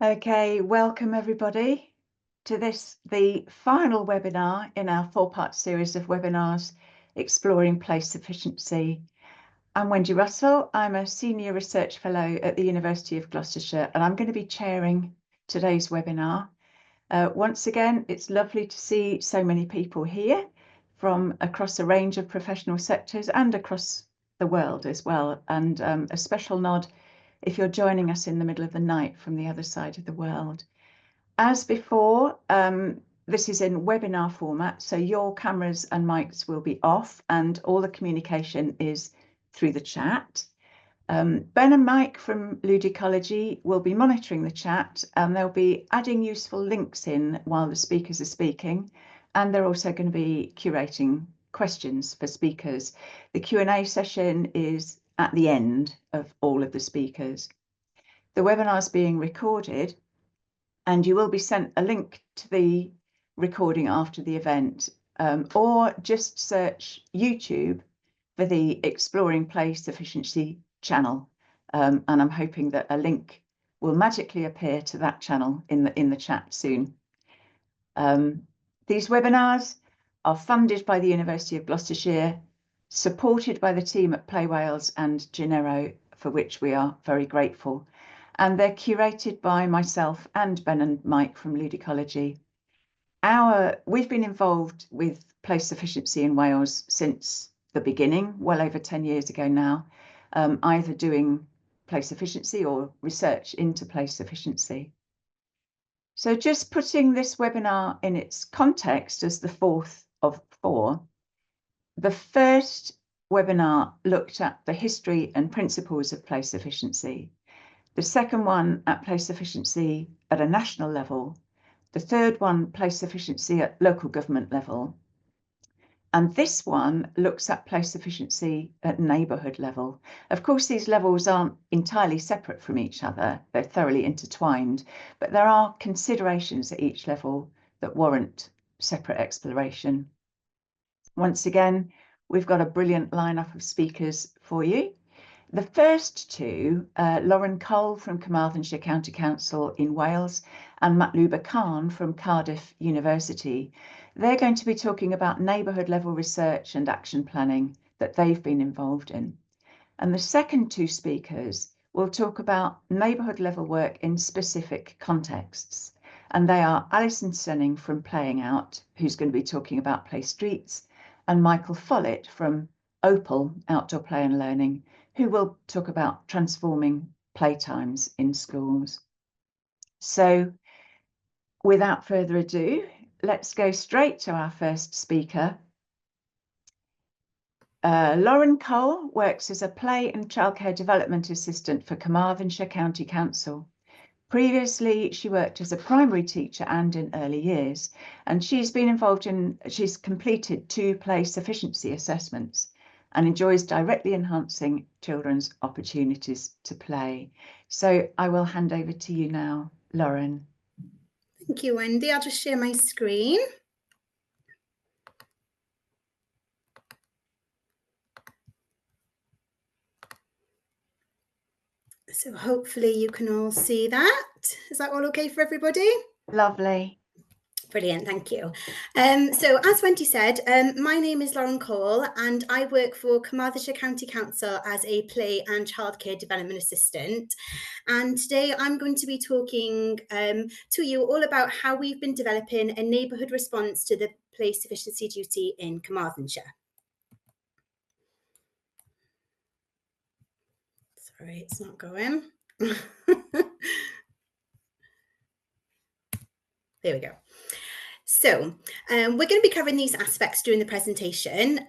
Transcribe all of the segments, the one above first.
Okay, welcome everybody to the final webinar in our four-part series of webinars exploring place sufficiency. I'm Wendy Russell. I'm a Senior Research Fellow at the University of Gloucestershire, and I'm going to be chairing today's webinar. Once again, it's lovely to see so many people here from across a range of professional sectors and across the world as well, and a special nod if you're joining us in the middle of the night from the other side of the world. As before, this is in webinar format, so your cameras and mics will be off and all the communication is through the chat. Ben and Mike from Ludicology will be monitoring the chat, and they'll be adding useful links in while the speakers are speaking, and they're also going to be curating questions for speakers. The Q&A session is at the end of all of the speakers. The webinar is being recorded, and you will be sent a link to the recording after the event, or just search YouTube for the Exploring Place Sufficiency channel, and I'm hoping that a link will magically appear to that channel in the chat soon. These webinars are funded by the University of Gloucestershire, supported by the team at Play Wales and Genero, for which we are very grateful, and they're curated by myself and Ben and Mike from Ludicology. We've been involved with place sufficiency in Wales since the beginning, well over 10 years ago now, either doing place sufficiency or research into place sufficiency. So just putting this webinar in its context as the fourth of four, the first webinar looked at the history and principles of place sufficiency. The second one at place sufficiency at a national level. The third one, place sufficiency at local government level. And this one looks at place sufficiency at neighbourhood level. Of course, these levels aren't entirely separate from each other. They're thoroughly intertwined, but there are considerations at each level that warrant separate exploration. Once again, we've got a brilliant lineup of speakers for you. The first two, Lauren Cole from Carmarthenshire County Council in Wales and Matluba Khan from Cardiff University, they're going to be talking about neighbourhood level research and action planning that they've been involved in. And the second two speakers will talk about neighbourhood level work in specific contexts. And they are Alison Steening from Playing Out, who's going to be talking about play streets, and Michael Follett from OPAL, Outdoor Play and Learning, who will talk about transforming playtimes in schools. So without further ado, let's go straight to our first speaker. Lauren Cole works as a play and childcare development assistant for Carmarthenshire County Council. Previously, she worked as a primary teacher and in early years, and she's completed 2 play sufficiency assessments and enjoys directly enhancing children's opportunities to play. So I will hand over to you now, Lauren. Thank you, Wendy. I'll just share my screen. So hopefully you can all see that. Is that all okay for everybody? Lovely. Brilliant, thank you. So as Wendy said, my name is Lauren Cole and I work for Carmarthenshire County Council as a play and childcare development assistant. And today I'm going to be talking to you all about how we've been developing a neighbourhood response to the place sufficiency duty in Carmarthenshire. Sorry, it's not going. There we go. So we're going to be covering these aspects during the presentation,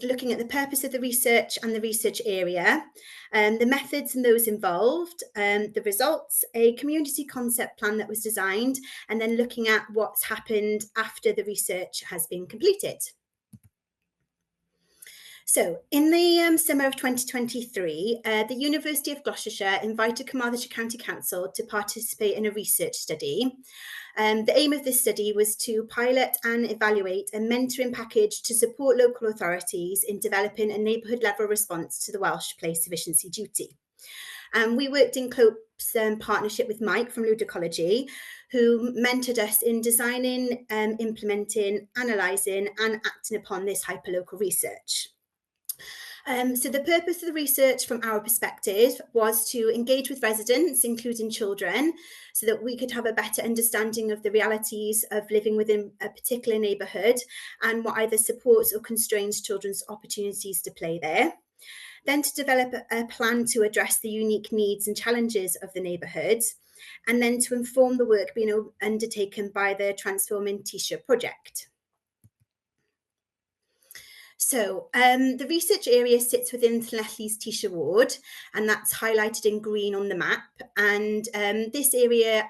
looking at the purpose of the research and the research area, the methods and those involved, the results, a community concept plan that was designed, and then looking at what's happened after the research has been completed. So in the summer of 2023, the University of Gloucestershire invited Carmarthenshire County Council to participate in a research study. The aim of this study was to pilot and evaluate a mentoring package to support local authorities in developing a neighbourhood level response to the Welsh place sufficiency duty. And we worked in close partnership with Mike from Ludicology, who mentored us in designing, implementing, analysing and acting upon this hyperlocal research. So the purpose of the research from our perspective was to engage with residents, including children, so that we could have a better understanding of the realities of living within a particular neighbourhood and what either supports or constrains children's opportunities to play there. Then to develop a plan to address the unique needs and challenges of the neighbourhood, and then to inform the work being undertaken by the Transforming Teesha project. So the research area sits within Llanelli's Teesha ward, and that's highlighted in green on the map. And this area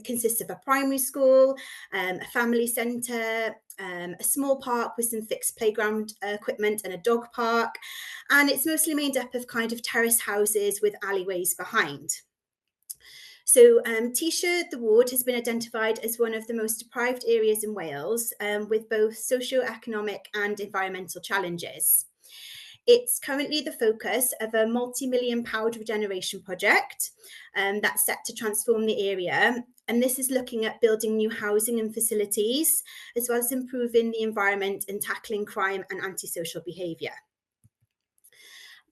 consists of a primary school, a family centre, a small park with some fixed playground equipment and a dog park. And it's mostly made up of kind of terrace houses with alleyways behind. So Teesha, the ward, has been identified as one of the most deprived areas in Wales, with both socio-economic and environmental challenges. It's currently the focus of a multi-million-pound regeneration project that's set to transform the area. And this is looking at building new housing and facilities, as well as improving the environment and tackling crime and antisocial behaviour.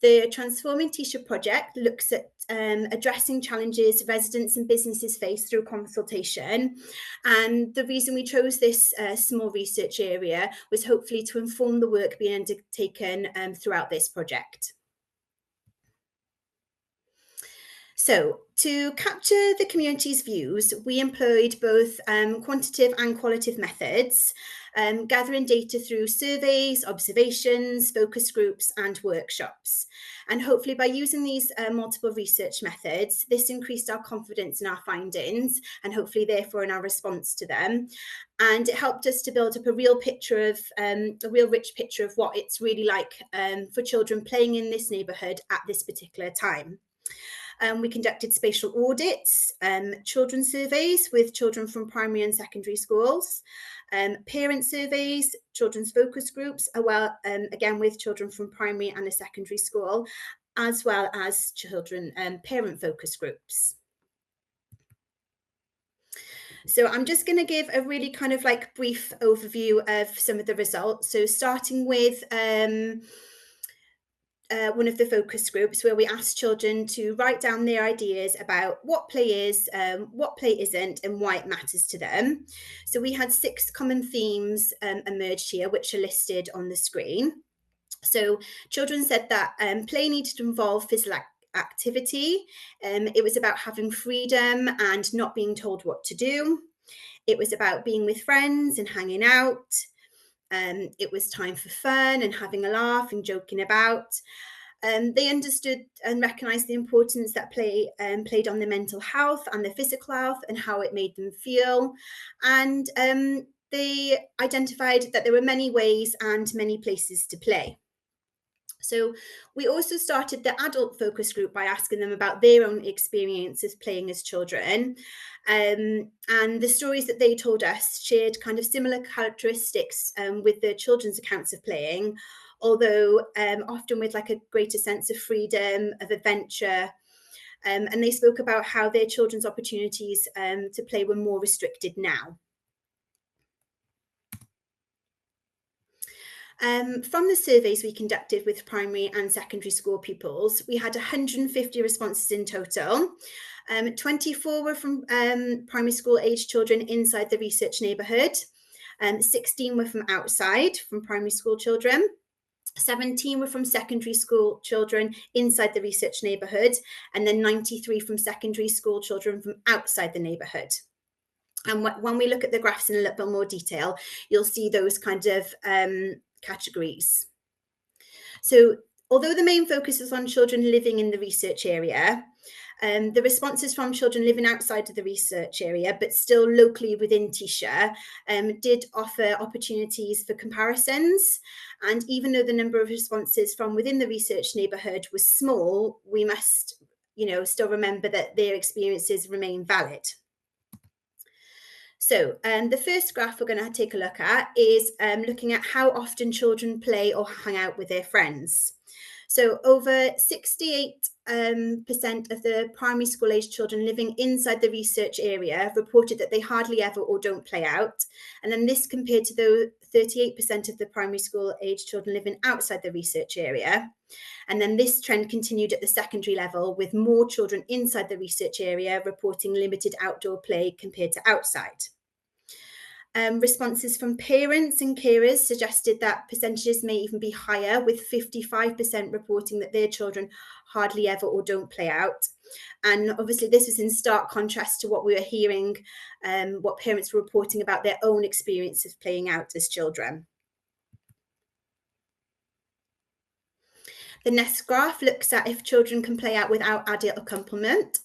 The Transforming Teesha project looks at addressing challenges residents and businesses face through consultation. And the reason we chose this small research area was hopefully to inform the work being undertaken throughout this project. So to capture the community's views, we employed both quantitative and qualitative methods, gathering data through surveys, observations, focus groups and workshops. And hopefully by using these multiple research methods, this increased our confidence in our findings and hopefully therefore in our response to them. And it helped us to build up a real picture of, a real rich picture of what it's really like for children playing in this neighbourhood at this particular time. We conducted spatial audits, children's surveys with children from primary and secondary schools, parent surveys, children's focus groups, again with children from primary and a secondary school, as well as children parent focus groups. So I'm just going to give a really kind of like brief overview of some of the results. So starting with one of the focus groups where we asked children to write down their ideas about what play is, what play isn't, and why it matters to them. So we had 6 common themes emerged here, which are listed on the screen. So children said that play needed to involve physical activity. It was about having freedom and not being told what to do. It was about being with friends and hanging out. It was time for fun and having a laugh and joking about. They understood and recognised the importance that play played on their mental health and their physical health and how it made them feel. And they identified that there were many ways and many places to play. So we also started the adult focus group by asking them about their own experiences playing as children. And the stories that they told us shared kind of similar characteristics with the children's accounts of playing, although often with like a greater sense of freedom, of adventure. And they spoke about how their children's opportunities to play were more restricted now. From the surveys we conducted with primary and secondary school pupils, we had 150 responses in total. 24 were from primary school aged children inside the research neighbourhood. 16 were from outside, from primary school children. 17 were from secondary school children inside the research neighbourhood, and then 93 from secondary school children from outside the neighbourhood. And when we look at the graphs in a little bit more detail, you'll see those kind of categories. So although the main focus is on children living in the research area, the responses from children living outside of the research area, but still locally within Teesha, did offer opportunities for comparisons. And even though the number of responses from within the research neighbourhood was small, we must, still remember that their experiences remain valid. So the first graph we're going to take a look at is looking at how often children play or hang out with their friends. So over 68% of the primary school age children living inside the research area reported that they hardly ever or don't play out. And then this compared to the 38% of the primary school age children living outside the research area. And then this trend continued at the secondary level, with more children inside the research area reporting limited outdoor play compared to outside. Responses from parents and carers suggested that percentages may even be higher, with 55% reporting that their children hardly ever or don't play out. And obviously this is in stark contrast to what we were hearing, what parents were reporting about their own experience of playing out as children. The next graph looks at if children can play out without adult accompaniment.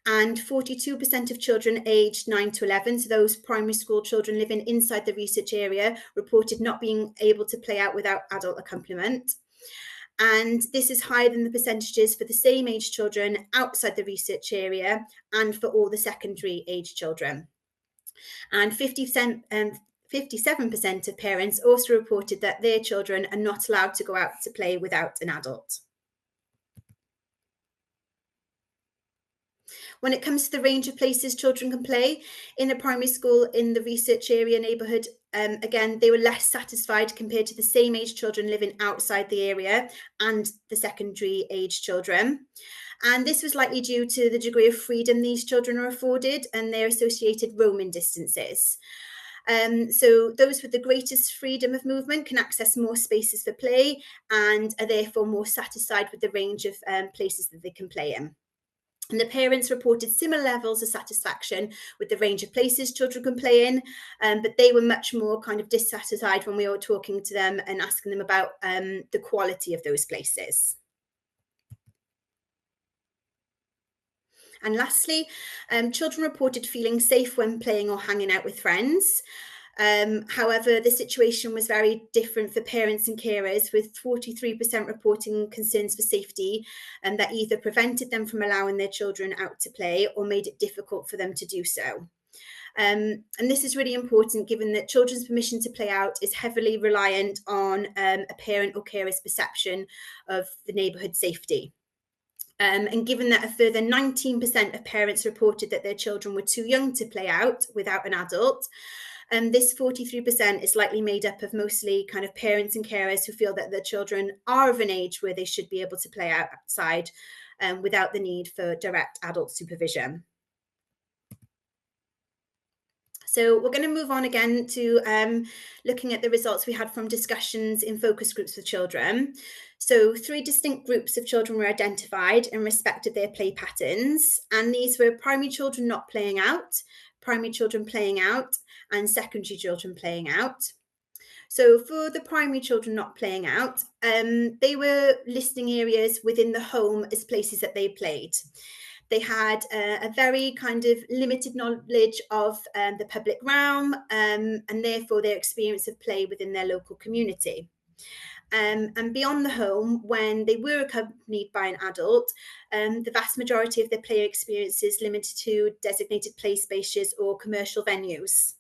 And 42% of children aged 9 to 11, so those primary school children living inside the research area, reported not being able to play out without adult accompaniment. And this is higher than the percentages for the same age children outside the research area and for all the secondary age children. And 57% of parents also reported that their children are not allowed to go out to play without an adult. When it comes to the range of places children can play in a primary school in the research area neighbourhood, again, they were less satisfied compared to the same age children living outside the area and the secondary age children. And this was likely due to the degree of freedom these children are afforded and their associated roaming distances. So those with the greatest freedom of movement can access more spaces for play and are therefore more satisfied with the range of places that they can play in. And the parents reported similar levels of satisfaction with the range of places children can play in, but they were much more kind of dissatisfied when we were talking to them and asking them about the quality of those places. And lastly, children reported feeling safe when playing or hanging out with friends. However, the situation was very different for parents and carers, with 43% reporting concerns for safety and that either prevented them from allowing their children out to play or made it difficult for them to do so. And this is really important given that children's permission to play out is heavily reliant on a parent or carer's perception of the neighbourhood safety. And given that a further 19% of parents reported that their children were too young to play out without an adult, this 43% is likely made up of mostly kind of parents and carers who feel that their children are of an age where they should be able to play outside without the need for direct adult supervision. So we're going to move on again to looking at the results we had from discussions in focus groups with children. So 3 distinct groups of children were identified in respect of their play patterns, and these were primary children not playing out, primary children playing out, and secondary children playing out. So for the primary children not playing out, they were listing areas within the home as places that they played. They had a very kind of limited knowledge of the public realm and therefore their experience of play within their local community. And beyond the home, when they were accompanied by an adult, the vast majority of their play experiences limited to designated play spaces or commercial venues.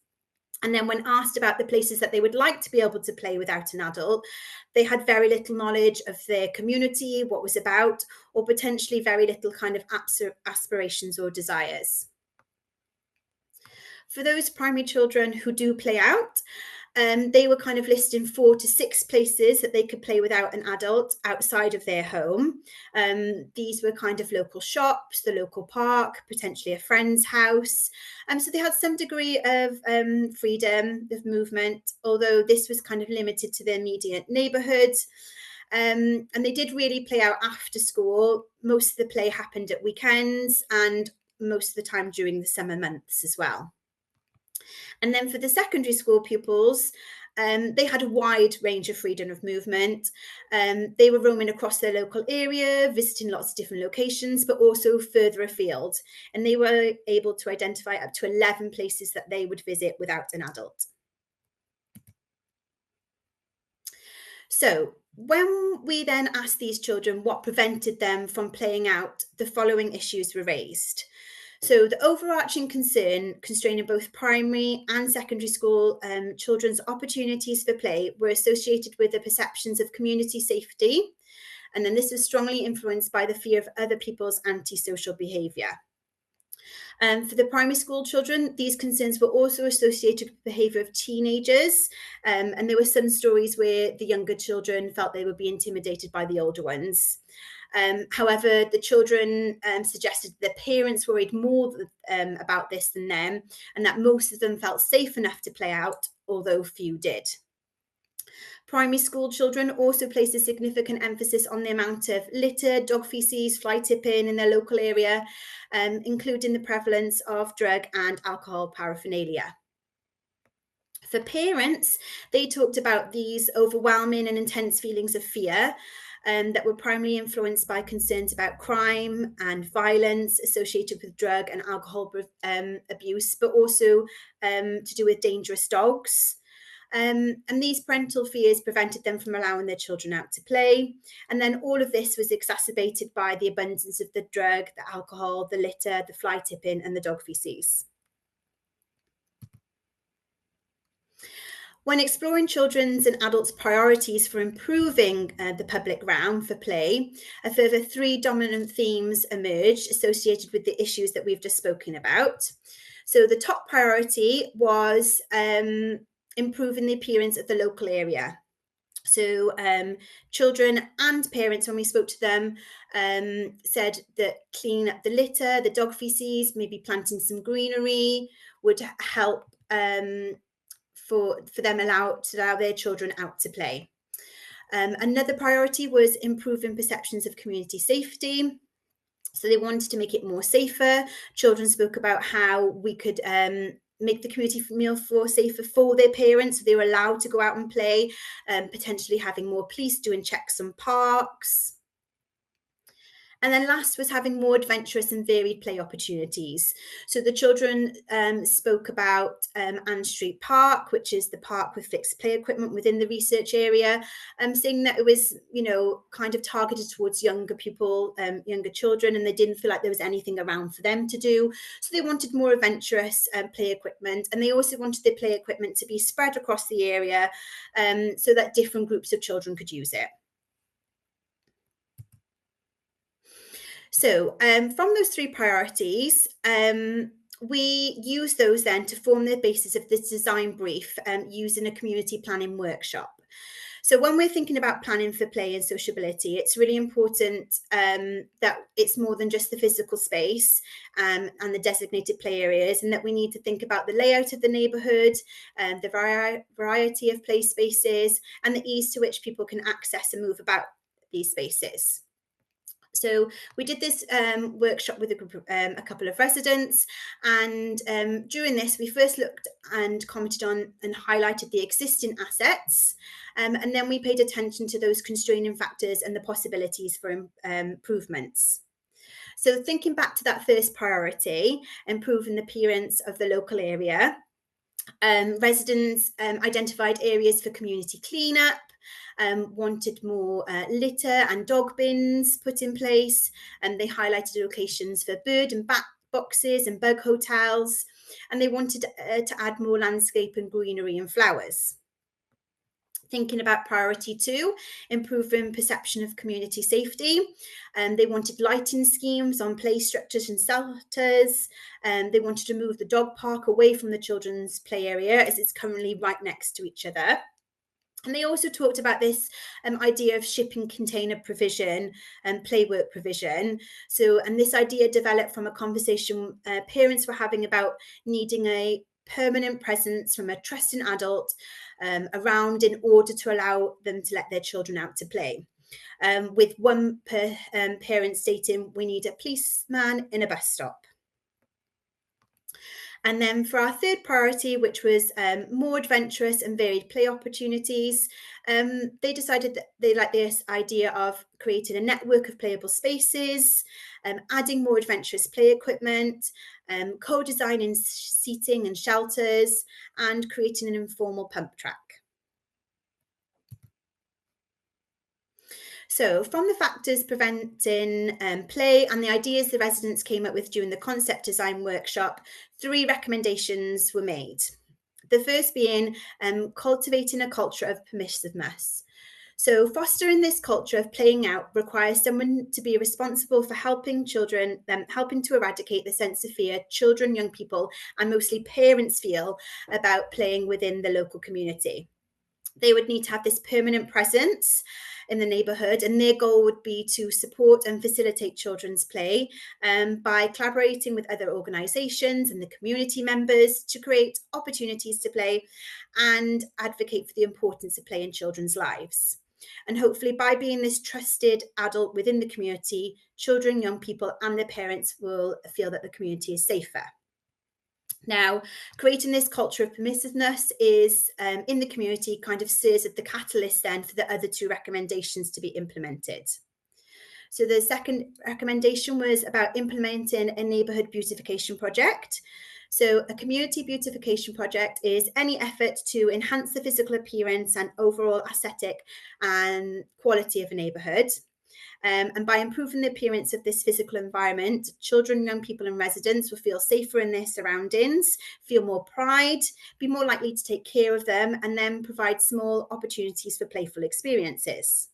And then when asked about the places that they would like to be able to play without an adult, they had very little knowledge of their community, what was about, or potentially very little kind of aspirations or desires. For those primary children who do play out, they were kind of listing 4 to 6 places that they could play without an adult outside of their home. These were kind of local shops, the local park, potentially a friend's house. So they had some degree of freedom of movement, although this was kind of limited to their immediate neighbourhood. And they did really play out after school. Most of the play happened at weekends and most of the time during the summer months as well. And then for the secondary school pupils, they had a wide range of freedom of movement. They were roaming across their local area, visiting lots of different locations, but also further afield. And they were able to identify up to 11 places that they would visit without an adult. So when we then asked these children what prevented them from playing out, the following issues were raised. So the overarching concern constraining both primary and secondary school children's opportunities for play were associated with the perceptions of community safety, And then this was strongly influenced by the fear of other people's antisocial behaviour. For the primary school children, these concerns were also associated with the behaviour of teenagers, and there were some stories where the younger children felt they would be intimidated by the older ones. However, the children suggested their parents worried more about this than them, and that most of them felt safe enough to play out, although few did. Primary school children also placed a significant emphasis on the amount of litter, dog faeces, fly tipping in their local area, including the prevalence of drug and alcohol paraphernalia. For parents, they talked about these overwhelming and intense feelings of fear that were primarily influenced by concerns about crime and violence associated with drug and alcohol abuse, but also to do with dangerous dogs. And these parental fears prevented them from allowing their children out to play. And then all of this was exacerbated by the abundance of the drug, the alcohol, the litter, the fly tipping, and the dog faeces. When exploring children's and adults' priorities for improving the public realm for play, a further 3 dominant themes emerged associated with the issues that we've just spoken about. So the top priority was improving the appearance of the local area. So children and parents, when we spoke to them, said that cleaning up the litter, the dog faeces, maybe planting some greenery would help for them to allow their children out to play. Another priority was improving perceptions of community safety. So they wanted to make it more safer. Children spoke about how we could make the community feel safer for their parents, so they were allowed to go out and play, potentially having more police doing checks on parks. And then last was having more adventurous and varied play opportunities. So the children spoke about Ann Street Park, which is the park with fixed play equipment within the research area, saying that it was, kind of targeted towards younger people, younger children, and they didn't feel like there was anything around for them to do. So they wanted more adventurous play equipment, and they also wanted the play equipment to be spread across the area so that different groups of children could use it. So from those 3 priorities, we use those then to form the basis of this design brief using a community planning workshop. So when we're thinking about planning for play and sociability, it's really important that it's more than just the physical space and the designated play areas, and that we need to think about the layout of the neighbourhood, the variety of play spaces, and the ease to which people can access and move about these spaces. So we did this workshop with a couple of residents, and during this we first looked and commented on and highlighted the existing assets, and then we paid attention to those constraining factors and the possibilities for improvements. So thinking back to that first priority, improving the appearance of the local area, residents identified areas for community cleanup, wanted more litter and dog bins put in place, and they highlighted locations for bird and bat boxes and bug hotels, and they wanted to add more landscape and greenery and flowers. Thinking about priority 2, improving perception of community safety. They wanted lighting schemes on play structures and shelters. They wanted to move the dog park away from the children's play area, as it's currently right next to each other. And they also talked about this idea of shipping container provision and playwork provision. So, and this idea developed from a conversation parents were having about needing a permanent presence from a trusting adult around in order to allow them to let their children out to play. With one parent stating, we need a policeman in a bus stop. And then for our third priority, which was more adventurous and varied play opportunities, they decided that they liked this idea of creating a network of playable spaces, adding more adventurous play equipment, co-designing seating and shelters, and creating an informal pump track. So from the factors preventing play and the ideas the residents came up with during the concept design workshop, 3 recommendations were made. The first being cultivating a culture of permissiveness. So fostering this culture of playing out requires someone to be responsible for helping children, helping to eradicate the sense of fear children, young people, and mostly parents feel about playing within the local community. They would need to have this permanent presence in the neighbourhood, and their goal would be to support and facilitate children's play by collaborating with other organisations and the community members to create opportunities to play and advocate for the importance of play in children's lives. And hopefully by being this trusted adult within the community, children, young people and their parents will feel that the community is safer. Now, creating this culture of permissiveness is in the community kind of serves as the catalyst then for the other two recommendations to be implemented. So the second recommendation was about implementing a neighbourhood beautification project. So a community beautification project is any effort to enhance the physical appearance and overall aesthetic and quality of a neighbourhood. And by improving the appearance of this physical environment, children, young people and residents will feel safer in their surroundings, feel more pride, be more likely to take care of them, and then provide small opportunities for playful experiences.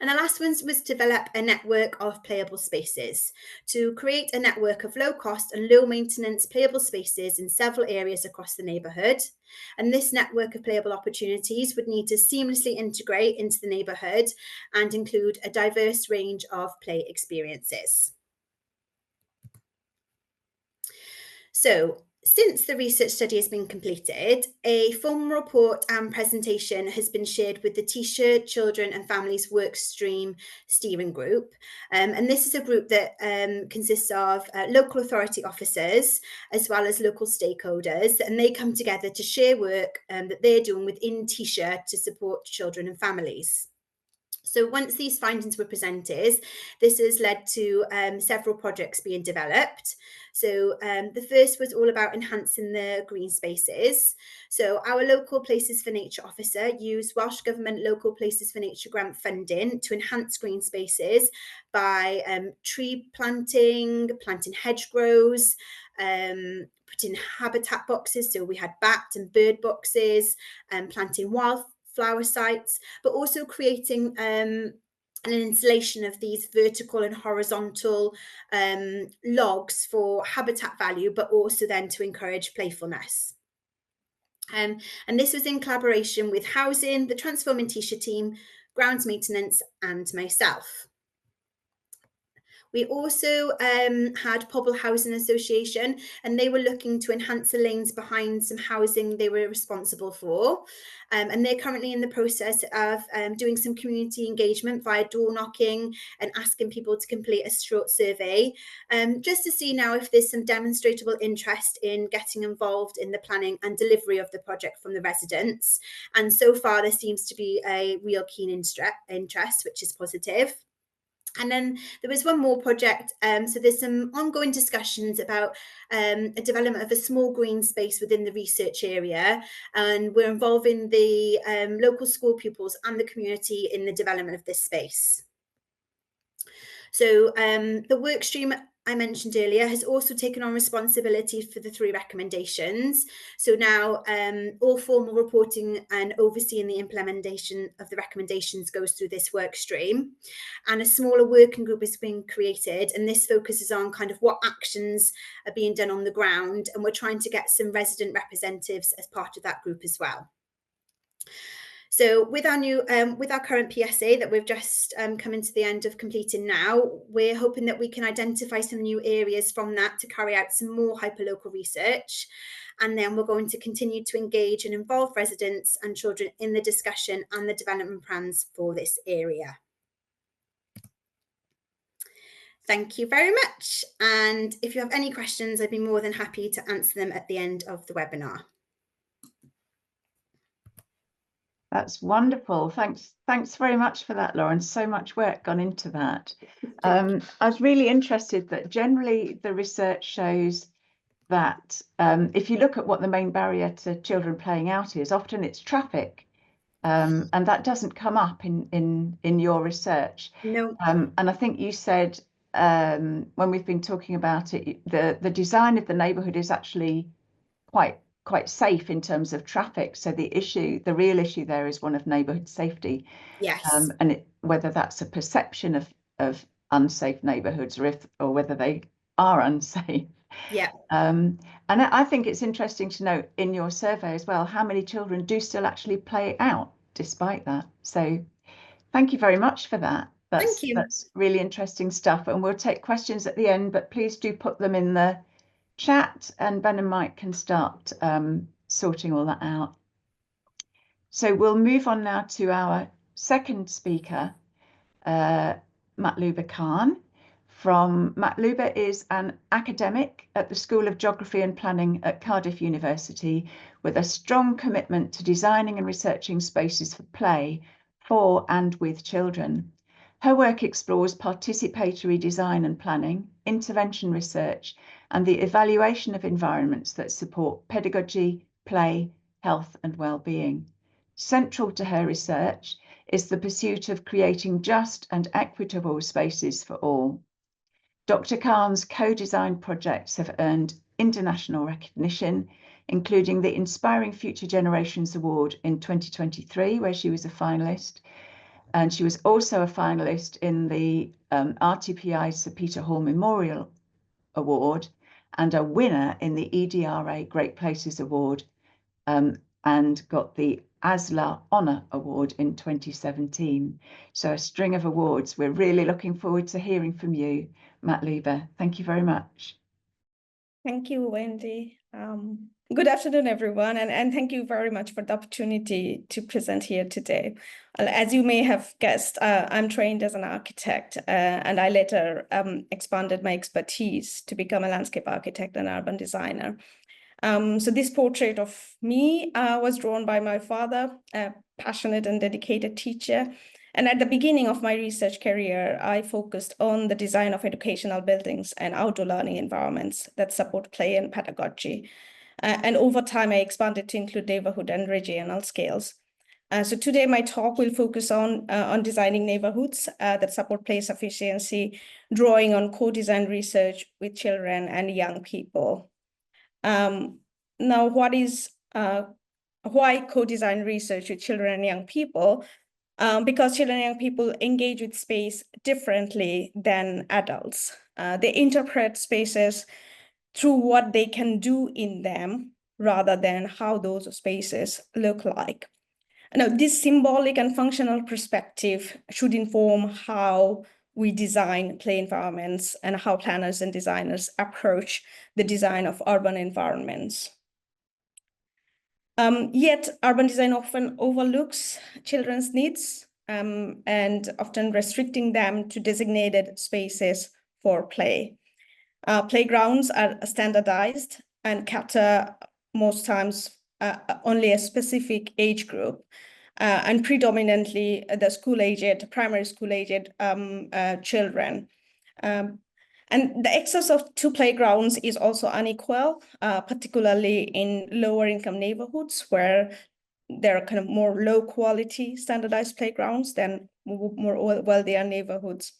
And the last one was develop a network of playable spaces, to create a network of low cost and low maintenance playable spaces in several areas across the neighbourhood. And this network of playable opportunities would need to seamlessly integrate into the neighbourhood and include a diverse range of play experiences. So, since the research study has been completed, a formal report and presentation has been shared with the T-shirt Children and Families Workstream Steering Group. And this is a group that consists of local authority officers as well as local stakeholders, and they come together to share work that they're doing within T-shirt to support children and families. So once these findings were presented, this has led to several projects being developed. So the first was all about enhancing the green spaces. So our local Places for Nature officer used Welsh Government Local Places for Nature grant funding to enhance green spaces by tree planting hedgerows, putting habitat boxes. So we had bat and bird boxes, and planting wildflower sites, but also creating an installation of these vertical and horizontal logs for habitat value, but also then to encourage playfulness. And this was in collaboration with housing, the Transforming T-shirt team, grounds maintenance and myself. We also had Pobl Housing Association, and they were looking to enhance the lanes behind some housing they were responsible for. And they're currently in the process of doing some community engagement via door knocking and asking people to complete a short survey, just to see now if there's some demonstrable interest in getting involved in the planning and delivery of the project from the residents. And so far, there seems to be a real keen interest, which is positive. And then there was one more project. So there's some ongoing discussions about a development of a small green space within the research area. And we're involving the local school pupils and the community in the development of this space. So the work stream I mentioned earlier has also taken on responsibility for the 3 recommendations. So now all formal reporting and overseeing the implementation of the recommendations goes through this work stream. And a smaller working group is being created, and this focuses on kind of what actions are being done on the ground, and we're trying to get some resident representatives as part of that group as well. So with our current PSA that we've just coming to the end of completing now, we're hoping that we can identify some new areas from that to carry out some more hyperlocal research. And then we're going to continue to engage and involve residents and children in the discussion and the development plans for this area. Thank you very much. And if you have any questions, I'd be more than happy to answer them at the end of the webinar. That's wonderful. Thanks very much for that, Lauren. So much work gone into that. I was really interested that generally the research shows that if you look at what the main barrier to children playing out is, often it's traffic, and that doesn't come up in your research. No. And I think you said when we've been talking about it, the design of the neighbourhood is actually quite quite safe in terms of traffic. So the real issue there is one of neighbourhood safety. Yes. And whether that's a perception of unsafe neighbourhoods or whether they are unsafe. Yeah. And I think it's interesting to note in your survey as well, how many children do still actually play out despite that. So thank you very much for that. Thank you. That's really interesting stuff. And we'll take questions at the end, but please do put them in the chat and Ben and Mike can start sorting all that out. So we'll move on now to our second speaker, Matluba Khan. Matluba is an academic at the School of Geography and Planning at Cardiff University with a strong commitment to designing and researching spaces for play for and with children. Her work explores participatory design and planning, intervention research, and the evaluation of environments that support pedagogy, play, health, and well-being. Central to her research is the pursuit of creating just and equitable spaces for all. Dr. Khan's co-designed projects have earned international recognition, including the Inspiring Future Generations Award in 2023, where she was a finalist. And she was also a finalist in the RTPI Sir Peter Hall Memorial Award and a winner in the EDRA Great Places Award, and got the ASLA Honour Award in 2017. So a string of awards. We're really looking forward to hearing from you, Matluba. Thank you very much. Thank you, Wendy. Good afternoon, everyone, and thank you very much for the opportunity to present here today. As you may have guessed, I'm trained as an architect, and I later expanded my expertise to become a landscape architect and urban designer. So this portrait of me was drawn by my father, a passionate and dedicated teacher. And at the beginning of my research career, I focused on the design of educational buildings and outdoor learning environments that support play and pedagogy. And over time, I expanded to include neighborhood and regional scales. So today, my talk will focus on designing neighborhoods that support play sufficiency, drawing on co-design research with children and young people. Now, why co-design research with children and young people? Because children and young people engage with space differently than adults. They interpret spaces through what they can do in them rather than how those spaces look like. Now, this symbolic and functional perspective should inform how we design play environments and how planners and designers approach the design of urban environments. Yet urban design often overlooks children's needs and often restricting them to designated spaces for play. Playgrounds are standardized and cater most times only a specific age group and predominantly the primary school-aged children. And the access to playgrounds is also unequal, particularly in lower income neighborhoods where there are kind of more low quality standardized playgrounds than more wealthier neighborhoods.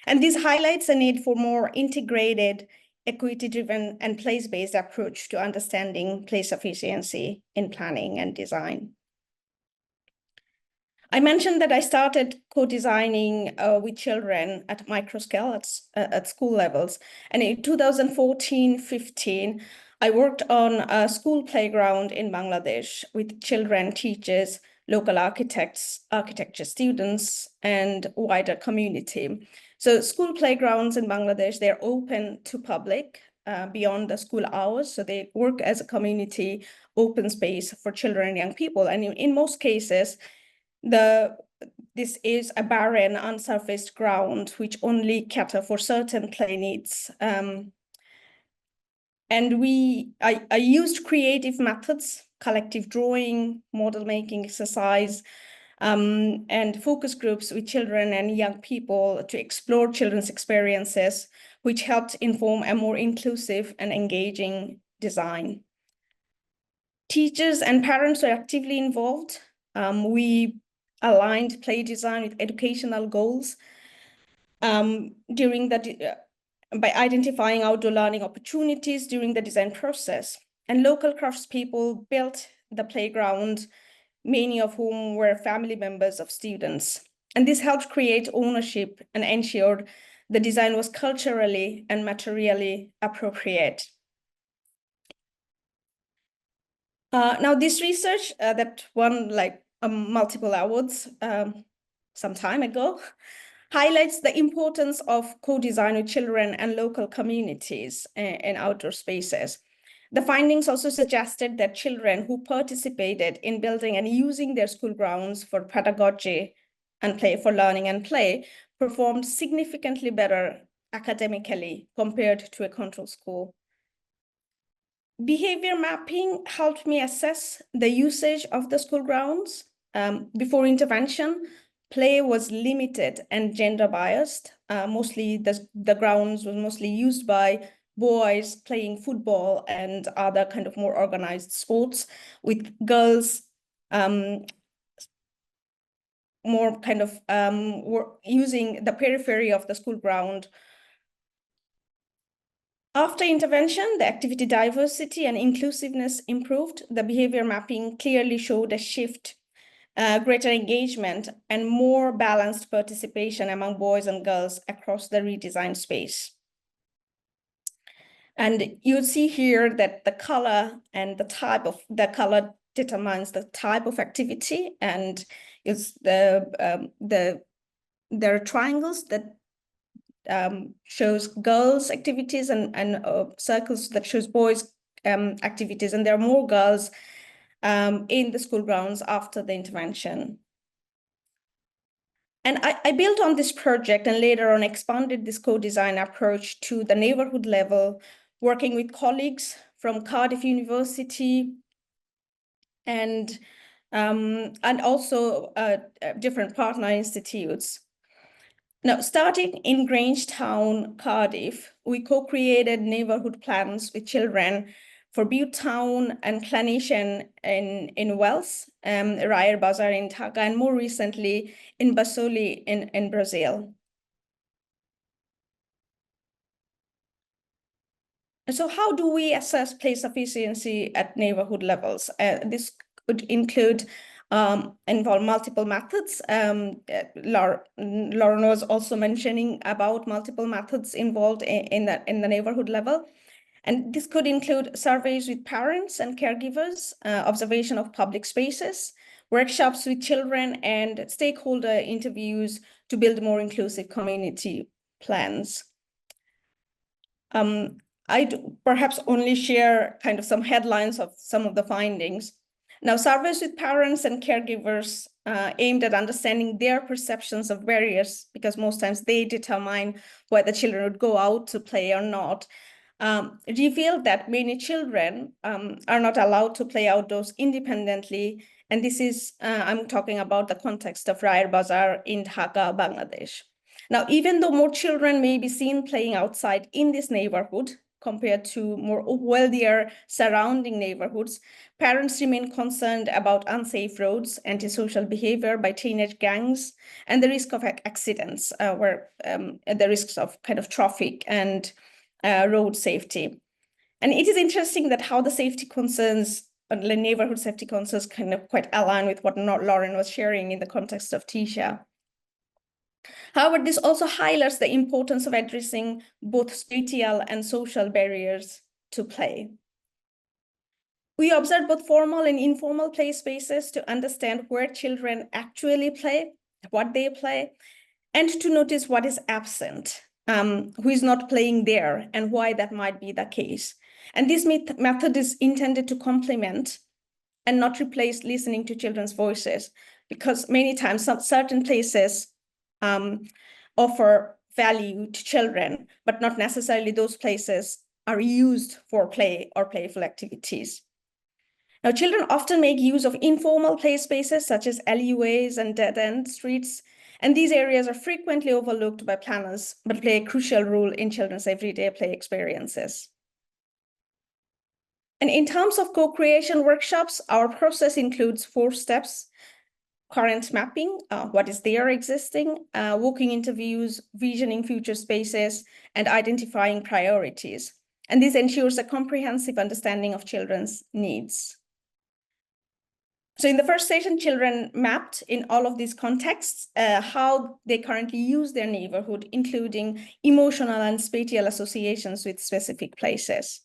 And this highlights a need for more integrated, equity-driven and place-based approach to understanding place sufficiency in planning and design. I mentioned that I started co-designing with children at micro scale at school levels. And in 2014-15, I worked on a school playground in Bangladesh with children, teachers, local architects, architecture students, and wider community. So school playgrounds in Bangladesh, they're open to public beyond the school hours. So they work as a community open space for children and young people. And in most cases, this is a barren, unsurfaced ground which only cater for certain play needs. And I used creative methods, collective drawing, model making exercise, and focus groups with children and young people to explore children's experiences, which helped inform a more inclusive and engaging design. Teachers and parents were actively involved. We aligned play design with educational goals by identifying outdoor learning opportunities during the design process. and local craftspeople built the playground, many of whom were family members of students. And this helped create ownership and ensured the design was culturally and materially appropriate. Now, this research that won multiple awards some time ago highlights the importance of co-design with children and local communities in outdoor spaces. The findings also suggested that children who participated in building and using their school grounds for pedagogy and play, for learning and play, performed significantly better academically compared to a control school. Behavior mapping helped me assess the usage of the school grounds. Before intervention, play was limited and gender biased. Mostly the grounds was mostly used by boys playing football and other kind of more organized sports, with girls more kind of were using the periphery of the school ground. After intervention, the activity diversity and inclusiveness improved. The behavior mapping clearly showed a shift, greater engagement, and more balanced participation among boys and girls across the redesigned space. And you see here that the color and the type of the color determines the type of activity, and it's there are triangles that shows girls activities and circles that shows boys activities, and there are more girls in the school grounds after the intervention. And I built on this project and later on expanded this co-design approach to the neighborhood level, working with colleagues from Cardiff University and also different partner institutes. Now, starting in Grangetown, Cardiff, we co-created neighborhood plans with children for Bute Town and Clanation in Wales, Ryer Bazaar in Dhaka, and more recently in Basoli in Brazil. And so how do we assess play sufficiency at neighborhood levels? This could include involve multiple methods. Lauren was also mentioning about multiple methods involved in the neighborhood level. And this could include surveys with parents and caregivers, observation of public spaces, workshops with children, and stakeholder interviews to build more inclusive community plans. I'd perhaps only share kind of some headlines of some of the findings. Now, surveys with parents and caregivers aimed at understanding their perceptions of barriers, because most times they determine whether children would go out to play or not, revealed that many children are not allowed to play outdoors independently. And this is, I'm talking about the context of Ryer Bazaar in Dhaka, Bangladesh. Now, even though more children may be seen playing outside in this neighborhood compared to more wealthier surrounding neighborhoods, parents remain concerned about unsafe roads, antisocial behavior by teenage gangs, and the risk of accidents, where the risks of kind of traffic and road safety. And it is interesting that how the safety concerns, the neighborhood safety concerns, kind of quite align with what Lauren was sharing in the context of Tisha. However, this also highlights the importance of addressing both spatial and social barriers to play. We observed both formal and informal play spaces to understand where children actually play, what they play, and to notice what is absent, who is not playing there, and why that might be the case. And this method is intended to complement and not replace listening to children's voices, because many times certain places offer value to children, but not necessarily those places are used for play or playful activities. Now, children often make use of informal play spaces such as alleyways and dead-end streets, and these areas are frequently overlooked by planners, but play a crucial role in children's everyday play experiences. And in terms of co-creation workshops, our process includes 4 steps: current mapping, what is there existing, walking interviews, visioning future spaces, and identifying priorities. And this ensures a comprehensive understanding of children's needs. So in the first session, children mapped in all of these contexts how they currently use their neighborhood, including emotional and spatial associations with specific places.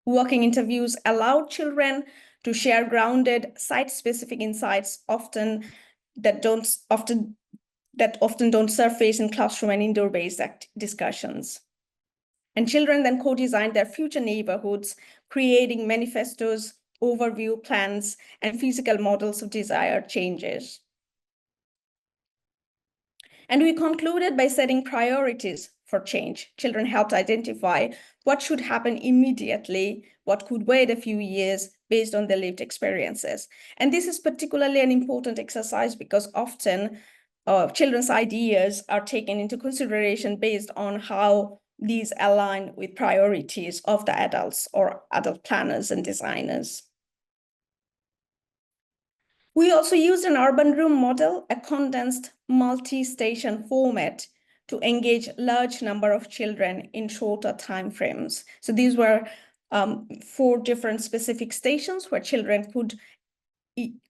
Working interviews allowed children to share grounded, site-specific insights often don't surface in classroom and indoor-based discussions. And children then co-designed their future neighborhoods, creating manifestos, overview plans, and physical models of desired changes. And we concluded by setting priorities for change. Children helped identify what should happen immediately, what could wait a few years based on their lived experiences. And this is particularly an important exercise because often children's ideas are taken into consideration based on how these align with priorities of the adults or adult planners and designers. We also used an urban room model, a condensed multi-station format to engage large number of children in shorter timeframes. So these were 4 different specific stations where children could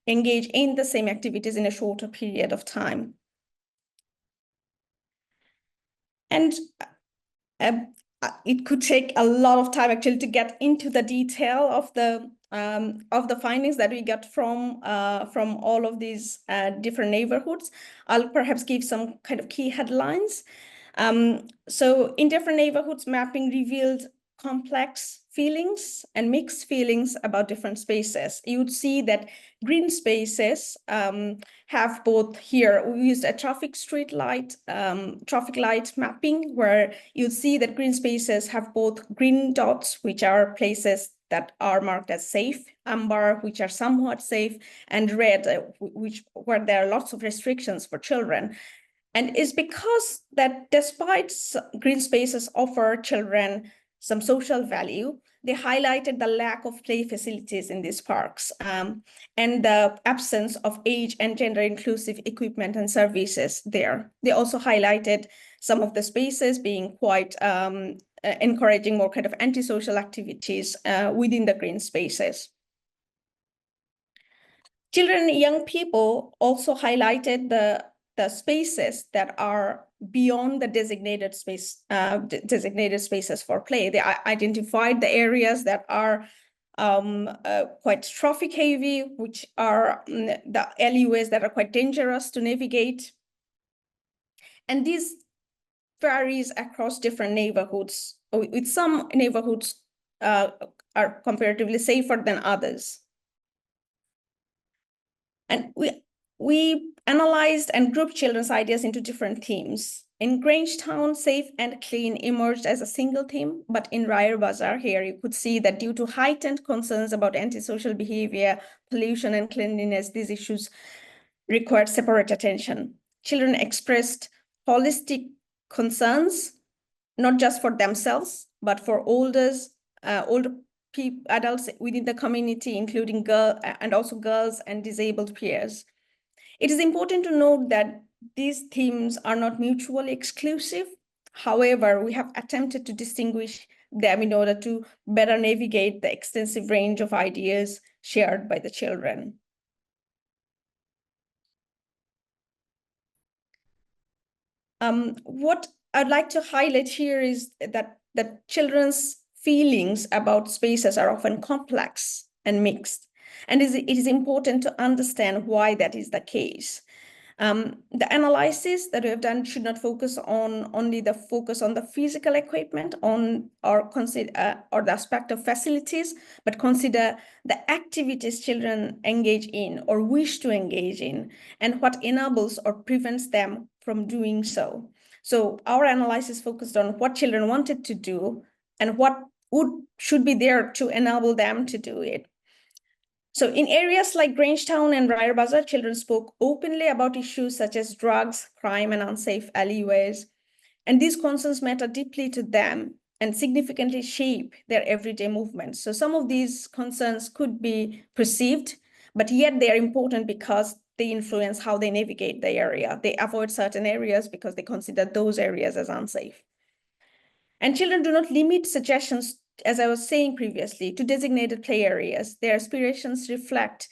engage in the same activities in a shorter period of time. And it could take a lot of time actually to get into the detail of the findings that we got from all of these different neighborhoods. I'll perhaps give some kind of key headlines. So in different neighborhoods, mapping revealed complex feelings and mixed feelings about different spaces. You would see that green spaces have both here, we used a traffic light mapping where you'll see that green spaces have both green dots, which are places that are marked as safe, amber, which are somewhat safe, and red, where there are lots of restrictions for children. And it's because that despite green spaces offer children some social value, they highlighted the lack of play facilities in these parks and the absence of age and gender inclusive equipment and services there. They also highlighted some of the spaces being quite encouraging more kind of antisocial activities within the green spaces. Children and young people also highlighted the spaces that are beyond the designated spaces for play. They identified the areas that are quite traffic heavy, which are the alleyways that are quite dangerous to navigate. And this varies across different neighborhoods, with some neighborhoods are comparatively safer than others. And we analyzed and grouped children's ideas into different themes. In Grangetown, safe and clean emerged as a single theme, but in Ryer Bazaar here, you could see that due to heightened concerns about antisocial behavior, pollution, and cleanliness, these issues required separate attention. Children expressed holistic concerns, not just for themselves, but for older adults within the community, including girls and disabled peers. It is important to note that these themes are not mutually exclusive. However, we have attempted to distinguish them in order to better navigate the extensive range of ideas shared by the children. What I'd like to highlight here is that children's feelings about spaces are often complex and mixed. And it is important to understand why that is the case. The analysis that we have done should not focus on only the physical equipment or the aspect of facilities, but consider the activities children engage in or wish to engage in, and what enables or prevents them from doing so. So our analysis focused on what children wanted to do and what should be there to enable them to do it. So in areas like Grangetown and Ryer Bazaar, children spoke openly about issues such as drugs, crime, and unsafe alleyways. And these concerns matter deeply to them and significantly shape their everyday movements. So some of these concerns could be perceived, but yet they are important because they influence how they navigate the area. They avoid certain areas because they consider those areas as unsafe. And children do not limit suggestions, as I was saying previously, to designated play areas. Their aspirations reflect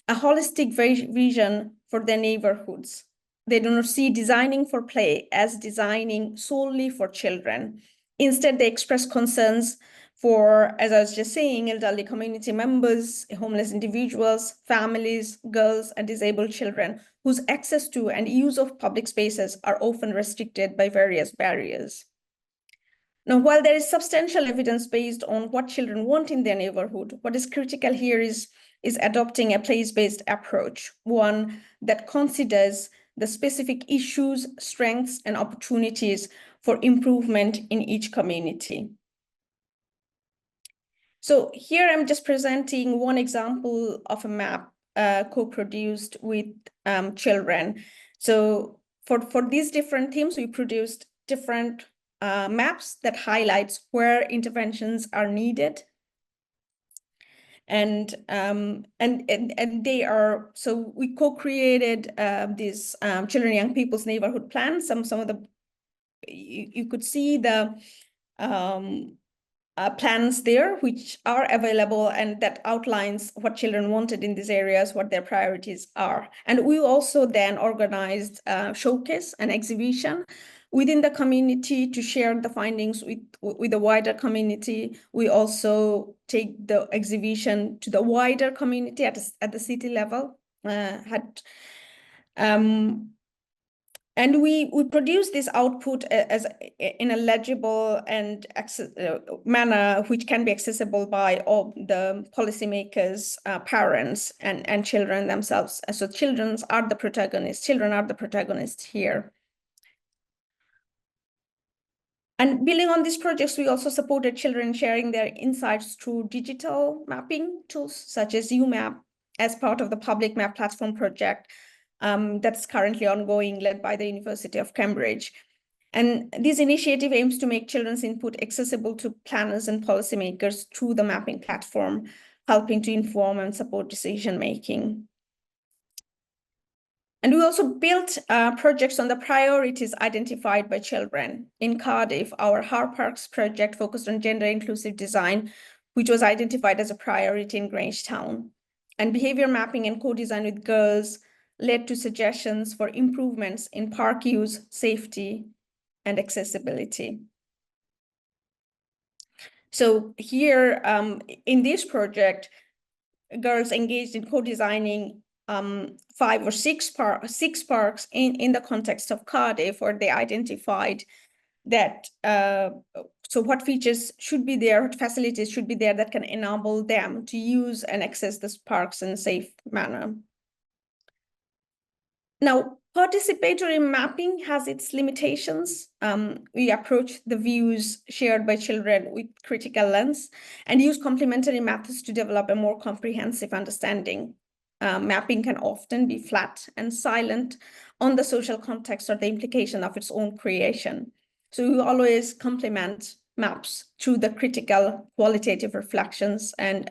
a holistic vision for their neighborhoods. They do not see designing for play as designing solely for children. Instead, they express concerns for, as I was just saying, elderly community members, homeless individuals, families, girls, and disabled children whose access to and use of public spaces are often restricted by various barriers. Now, while there is substantial evidence based on what children want in their neighborhood, what is critical here is adopting a place-based approach, one that considers the specific issues, strengths, and opportunities for improvement in each community. So here I'm just presenting one example of a map co-produced with children. So for these different themes, we produced different maps that highlights where interventions are needed. And they are, so we co-created these children and young people's neighborhood plans. Some of the, you could see the plans there, which are available, and that outlines what children wanted in these areas, what their priorities are. And we also then organized a showcase, an exhibition within the community to share the findings with the wider community. We also take the exhibition to the wider community at the city level. And we produce this output as in a legible and manner which can be accessible by all the policymakers, parents, and children themselves. And so children are the protagonists here. And building on these projects, we also supported children sharing their insights through digital mapping tools such as UMap as part of the public map platform project that's currently ongoing, led by the University of Cambridge. And this initiative aims to make children's input accessible to planners and policymakers through the mapping platform, helping to inform and support decision-making. And we also built projects on the priorities identified by children. In Cardiff, our Har Parks project focused on gender-inclusive design, which was identified as a priority in Grangetown. And behavior mapping and co-design with girls led to suggestions for improvements in park use, safety, and accessibility. So here, in this project, girls engaged in co-designing 5 or 6 parks in the context of Cardiff, where they identified that, so what features should be there, what facilities should be there that can enable them to use and access these parks in a safe manner. Now, participatory mapping has its limitations. We approach the views shared by children with critical lens and use complementary methods to develop a more comprehensive understanding. Mapping can often be flat and silent on the social context or the implication of its own creation. So we always complement maps through the critical qualitative reflections and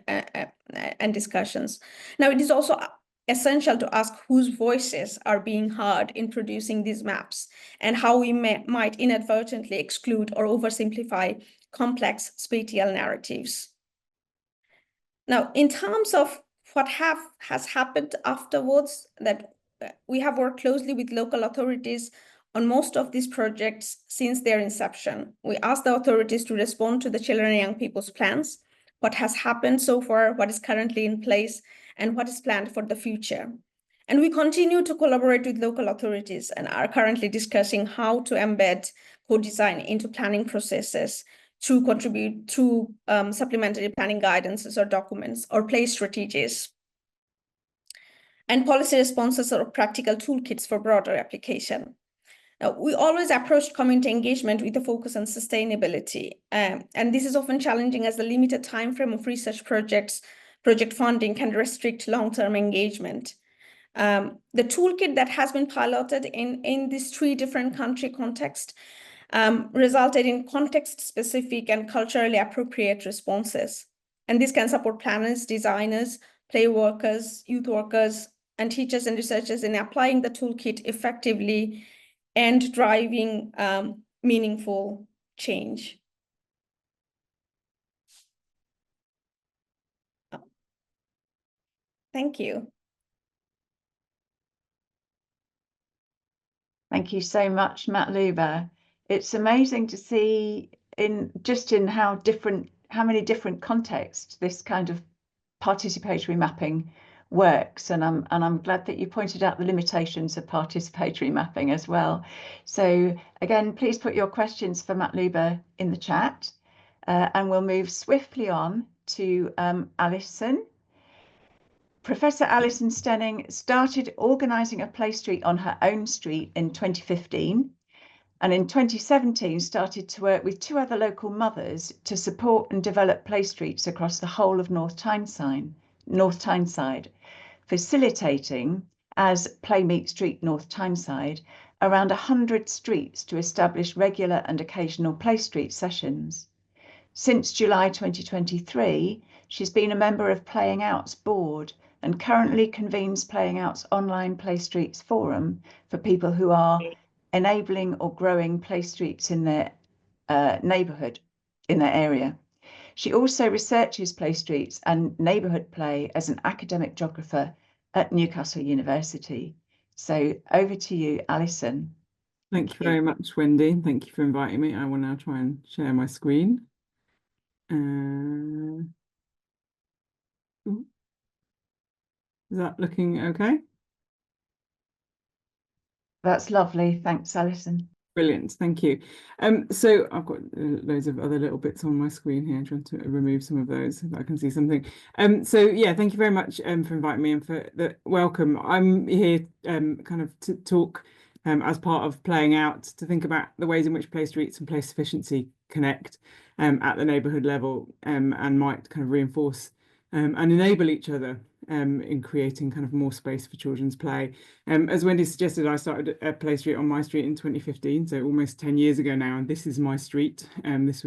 discussions. Now, it is also essential to ask whose voices are being heard in producing these maps and how we might inadvertently exclude or oversimplify complex spatial narratives. Now, in terms of what has happened afterwards, that we have worked closely with local authorities on most of these projects since their inception. We asked the authorities to respond to the children and young people's plans, what has happened so far, what is currently in place, and what is planned for the future. And we continue to collaborate with local authorities and are currently discussing how to embed co-design into planning processes to contribute to supplementary planning guidances or documents or place strategies, and policy responses or practical toolkits for broader application. Now, we always approached community engagement with a focus on sustainability. And this is often challenging as the limited timeframe of research project funding can restrict long-term engagement. The toolkit that has been piloted in these 3 different country contexts resulted in context-specific and culturally appropriate responses. And this can support planners, designers, play workers, youth workers, and teachers and researchers in applying the toolkit effectively and driving meaningful change. Thank you. Thank you so much, Matluba. It's amazing to see in how many different contexts this kind of participatory mapping works, and I'm glad that you pointed out the limitations of participatory mapping as well. So again, please put your questions for Matluba in the chat, and we'll move swiftly on to Alison. Professor Alison Steening started organising a play street on her own street in 2015, and in 2017 started to work with 2 other local mothers to support and develop play streets across the whole of North Tyneside, facilitating, as Play Meet Street North Tyneside, around 100 streets to establish regular and occasional play street sessions. Since July 2023, she's been a member of Playing Out's board and currently convenes Playing Out's online Play Streets forum for people who are enabling or growing play streets in their neighbourhood, in their area. She also researches play streets and neighbourhood play as an academic geographer at Newcastle University. So over to you, Alison. Thank you very much, Wendy. Thank you for inviting me. I will now try and share my screen. Is that looking okay? That's lovely. Thanks, Alison. Brilliant, thank you. So I've got loads of other little bits on my screen here. I'm trying to remove some of those so that I can see something. So yeah, thank you very much for inviting me and for the welcome. I'm here kind of to talk as part of Playing Out, to think about the ways in which play streets and play sufficiency connect at the neighbourhood level and might kind of reinforce and enable each other in creating kind of more space for children's play. As Wendy suggested, I started a play street on my street in 2015, so almost 10 years ago now, and this is my street. This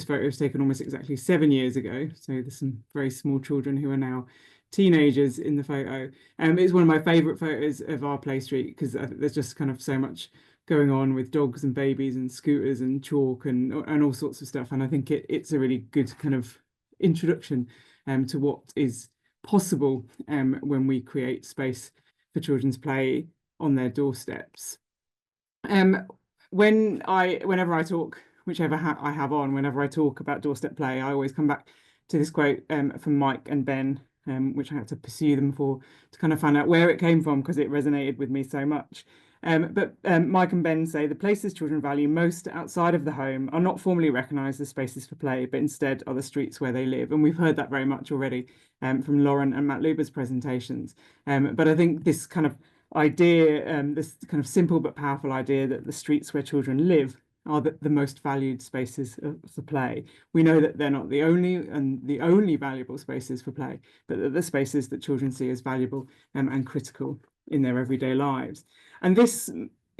photo was taken almost exactly 7 years ago, so there's some very small children who are now teenagers in the photo. It's one of my favourite photos of our play street because there's just kind of so much going on with dogs and babies and scooters and chalk and all sorts of stuff, and I think it's a really good kind of introduction to what is possible when we create space for children's play on their doorsteps. Whenever I talk, whichever hat I have on, whenever I talk about doorstep play, I always come back to this quote from Mike and Ben, which I had to pursue them for to kind of find out where it came from because it resonated with me so much. But Mike and Ben say the places children value most outside of the home are not formally recognised as spaces for play, but instead are the streets where they live. And we've heard that very much already from Lauren and Matluba's presentations. But I think this kind of idea, this kind of simple but powerful idea that the streets where children live are the most valued spaces for play. We know that they're not the only valuable spaces for play, but that the spaces that children see as valuable and critical in their everyday lives. And this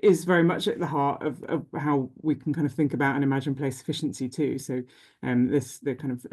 is very much at the heart of how we can kind of think about and imagine play sufficiency too. So the kind of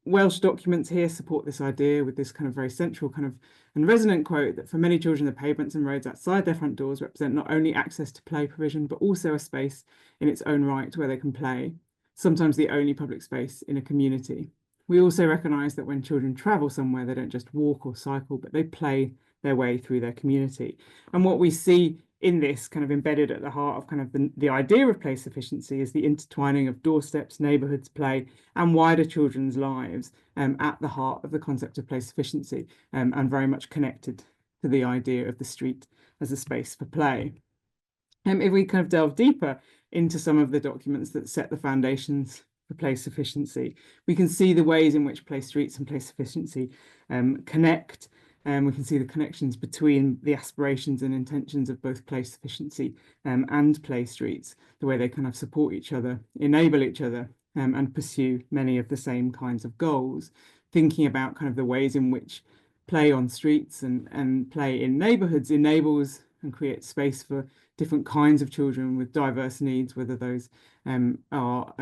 Welsh documents here support this idea with this kind of very central kind of and resonant quote that for many children, the pavements and roads outside their front doors represent not only access to play provision, but also a space in its own right where they can play, sometimes the only public space in a community. We also recognise that when children travel somewhere, they don't just walk or cycle, but they play their way through their community. And what we see in this kind of embedded at the heart of kind of the idea of play sufficiency is the intertwining of doorsteps, neighbourhoods, play and wider children's lives at the heart of the concept of play sufficiency and very much connected to the idea of the street as a space for play. If we kind of delve deeper into some of the documents that set the foundations for play sufficiency, we can see the ways in which play streets and play sufficiency connect. We can see the connections between the aspirations and intentions of both play sufficiency and play streets, the way they kind of support each other, enable each other, and pursue many of the same kinds of goals. Thinking about kind of the ways in which play on streets and play in neighbourhoods enables and creates space for different kinds of children with diverse needs, whether those are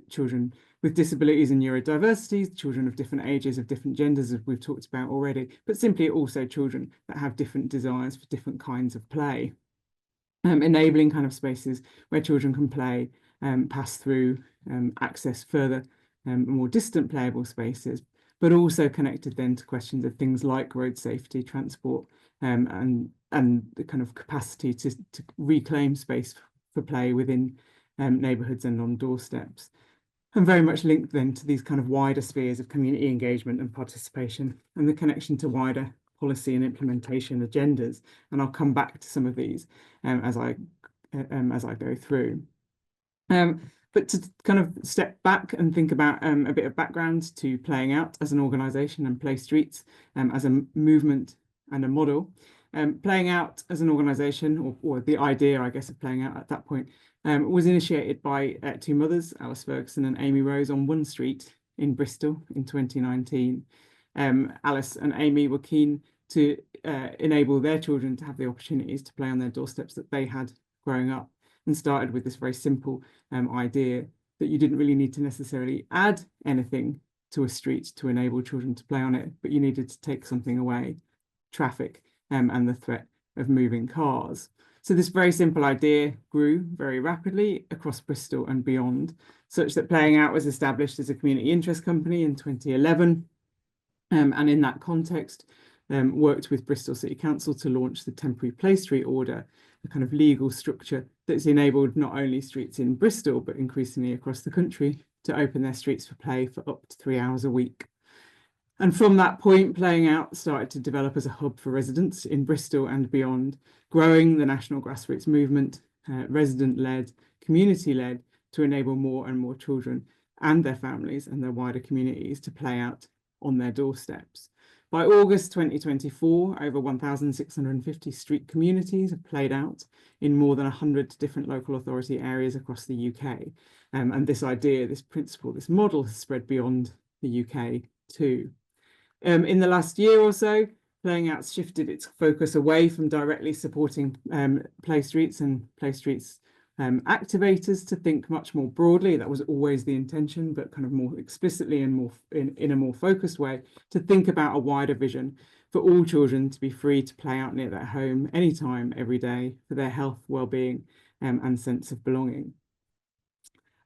children with disabilities and neurodiversities, children of different ages, of different genders, as we've talked about already, but simply also children that have different desires for different kinds of play. Enabling kind of spaces where children can play, pass through, access further more distant playable spaces, but also connected then to questions of things like road safety, transport, and the kind of capacity to reclaim space for play within neighbourhoods and on doorsteps. And very much linked then to these kind of wider spheres of community engagement and participation, and the connection to wider policy and implementation agendas. And I'll come back to some of these as I go through. But to kind of step back and think about a bit of background to Playing Out as an organisation and Play Streets as a movement and a model. Playing Out as an organisation, or the idea, I guess, of Playing Out at that point, was initiated by two mothers, Alice Ferguson and Amy Rose, on one street in Bristol in 2019. Alice and Amy were keen to enable their children to have the opportunities to play on their doorsteps that they had growing up, and started with this very simple idea that you didn't really need to necessarily add anything to a street to enable children to play on it, but you needed to take something away: traffic and the threat of moving cars. So this very simple idea grew very rapidly across Bristol and beyond, such that Playing Out was established as a community interest company in 2011, and in that context worked with Bristol City Council to launch the Temporary Play Street Order, the kind of legal structure that's enabled not only streets in Bristol, but increasingly across the country, to open their streets for play for up to 3 hours a week. And from that point, Playing Out started to develop as a hub for residents in Bristol and beyond, growing the national grassroots movement, resident-led, community-led, to enable more and more children and their families and their wider communities to play out on their doorsteps. By August 2024, over 1,650 street communities have played out in more than 100 different local authority areas across the UK. And this idea, this principle, this model has spread beyond the UK too. In the last year or so, Playing Out's shifted its focus away from directly supporting Play Streets and Play Streets activators to think much more broadly. That was always the intention, but kind of more explicitly and more in a more focused way, to think about a wider vision for all children to be free to play out near their home anytime, every day, for their health, well-being and sense of belonging.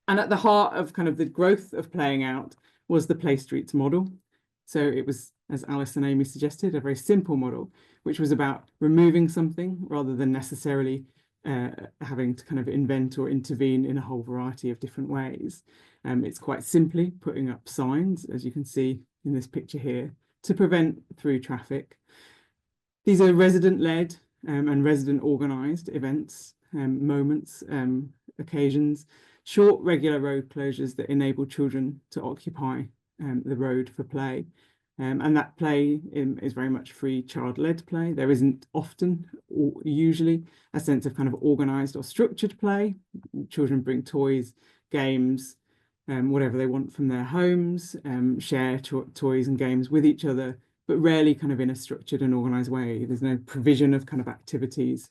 And at the heart of kind of the growth of Playing Out was the Play Streets model. So it was, as Alice and Amy suggested, a very simple model, which was about removing something rather than necessarily having to kind of invent or intervene in a whole variety of different ways. It's quite simply putting up signs, as you can see in this picture here, to prevent through traffic. These are resident-led and resident-organised events, moments, occasions, short regular road closures that enable children to occupy the road for play. And that play is very much free child-led play. There isn't often or usually a sense of kind of organised or structured play. Children bring toys, games, whatever they want from their homes, share toys and games with each other, but rarely kind of in a structured and organised way. There's no provision of kind of activities.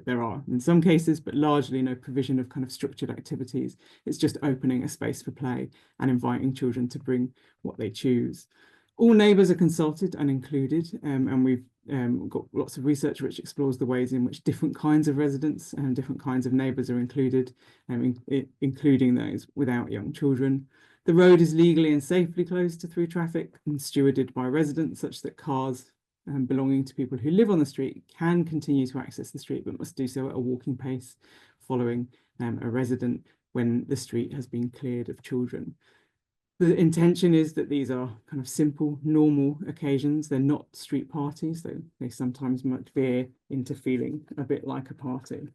There are in some cases, but largely no provision of kind of structured activities. It's just opening a space for play and inviting children to bring what they choose. All neighbours are consulted and included, and we've got lots of research which explores the ways in which different kinds of residents and different kinds of neighbours are included, including those without young children. The road is legally and safely closed to through traffic and stewarded by residents, such that cars belonging to people who live on the street can continue to access the street, but must do so at a walking pace, following a resident when the street has been cleared of children. The intention is that these are kind of simple, normal occasions. They're not street parties, though they sometimes might veer into feeling a bit like a party.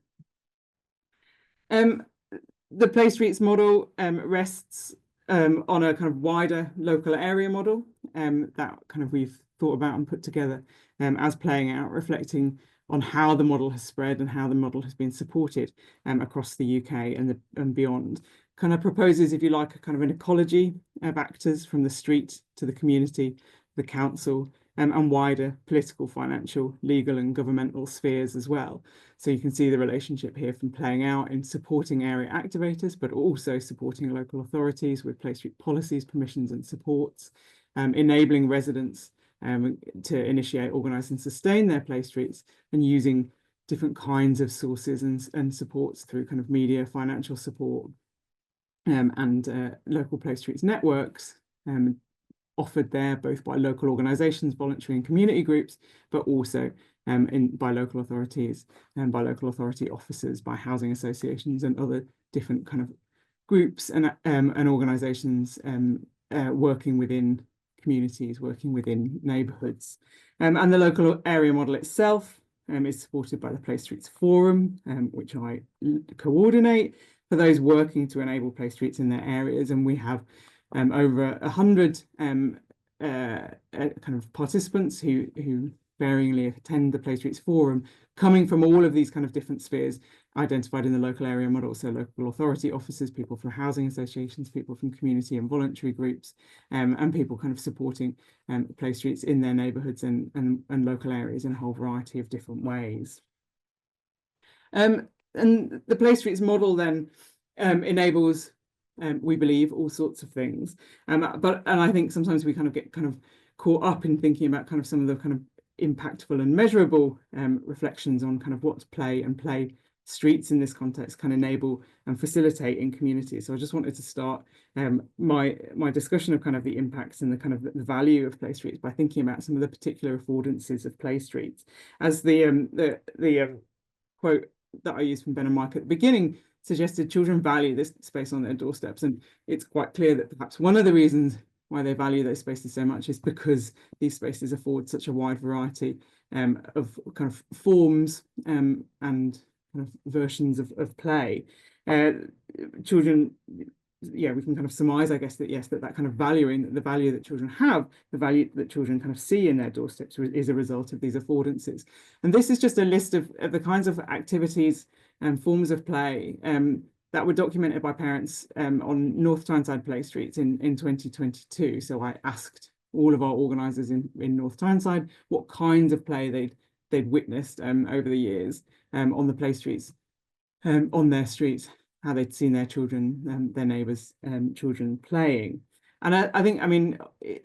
The Play Streets model rests on a kind of wider local area model that kind of we've thought about and put together as Playing Out, reflecting on how the model has spread and how the model has been supported across the UK and beyond. Kind of proposes, if you like, a kind of an ecology of actors from the street to the community, the council, and wider political, financial, legal and governmental spheres as well. So you can see the relationship here from Playing Out in supporting area activators, but also supporting local authorities with Play Street policies, permissions and supports, enabling residents to initiate, organise and sustain their play streets, and using different kinds of sources and supports through kind of media, financial support, and local Play Streets networks offered there, both by local organisations, voluntary and community groups, but also by local authorities and by local authority officers, by housing associations and other different kind of groups and organisations working within communities, working within neighbourhoods. And the local area model itself is supported by the Play Streets Forum, which I coordinate for those working to enable play streets in their areas. And we have over 100 kind of participants who varyingly attend the Play Streets Forum, coming from all of these kind of different spheres identified in the local area model. So local authority officers, people from housing associations, people from community and voluntary groups, and people kind of supporting play streets in their neighbourhoods and local areas in a whole variety of different ways. And the Play Streets model then enables, we believe, all sorts of things. And I think sometimes we kind of get kind of caught up in thinking about kind of some of the kind of impactful and measurable reflections on kind of what play and play streets in this context can enable and facilitate in communities. So I just wanted to start my discussion of kind of the impacts and the kind of the value of play streets by thinking about some of the particular affordances of play streets. As the quote that I used from Ben and Mike at the beginning suggested, children value this space on their doorsteps, and it's quite clear that perhaps one of the reasons why they value those spaces so much is because these spaces afford such a wide variety of kind of forms and kind of versions of play. Children, yeah, we can kind of surmise, I guess, that yes, that kind of valuing, the value that children have, the value that children kind of see in their doorsteps is a result of these affordances. And this is just a list of the kinds of activities and forms of play that were documented by parents on North Tyneside Play Streets in 2022. So I asked all of our organisers in North Tyneside what kinds of play they'd witnessed over the years on the play streets, on their streets, how they'd seen their children, their neighbours' children playing. And I think, I mean,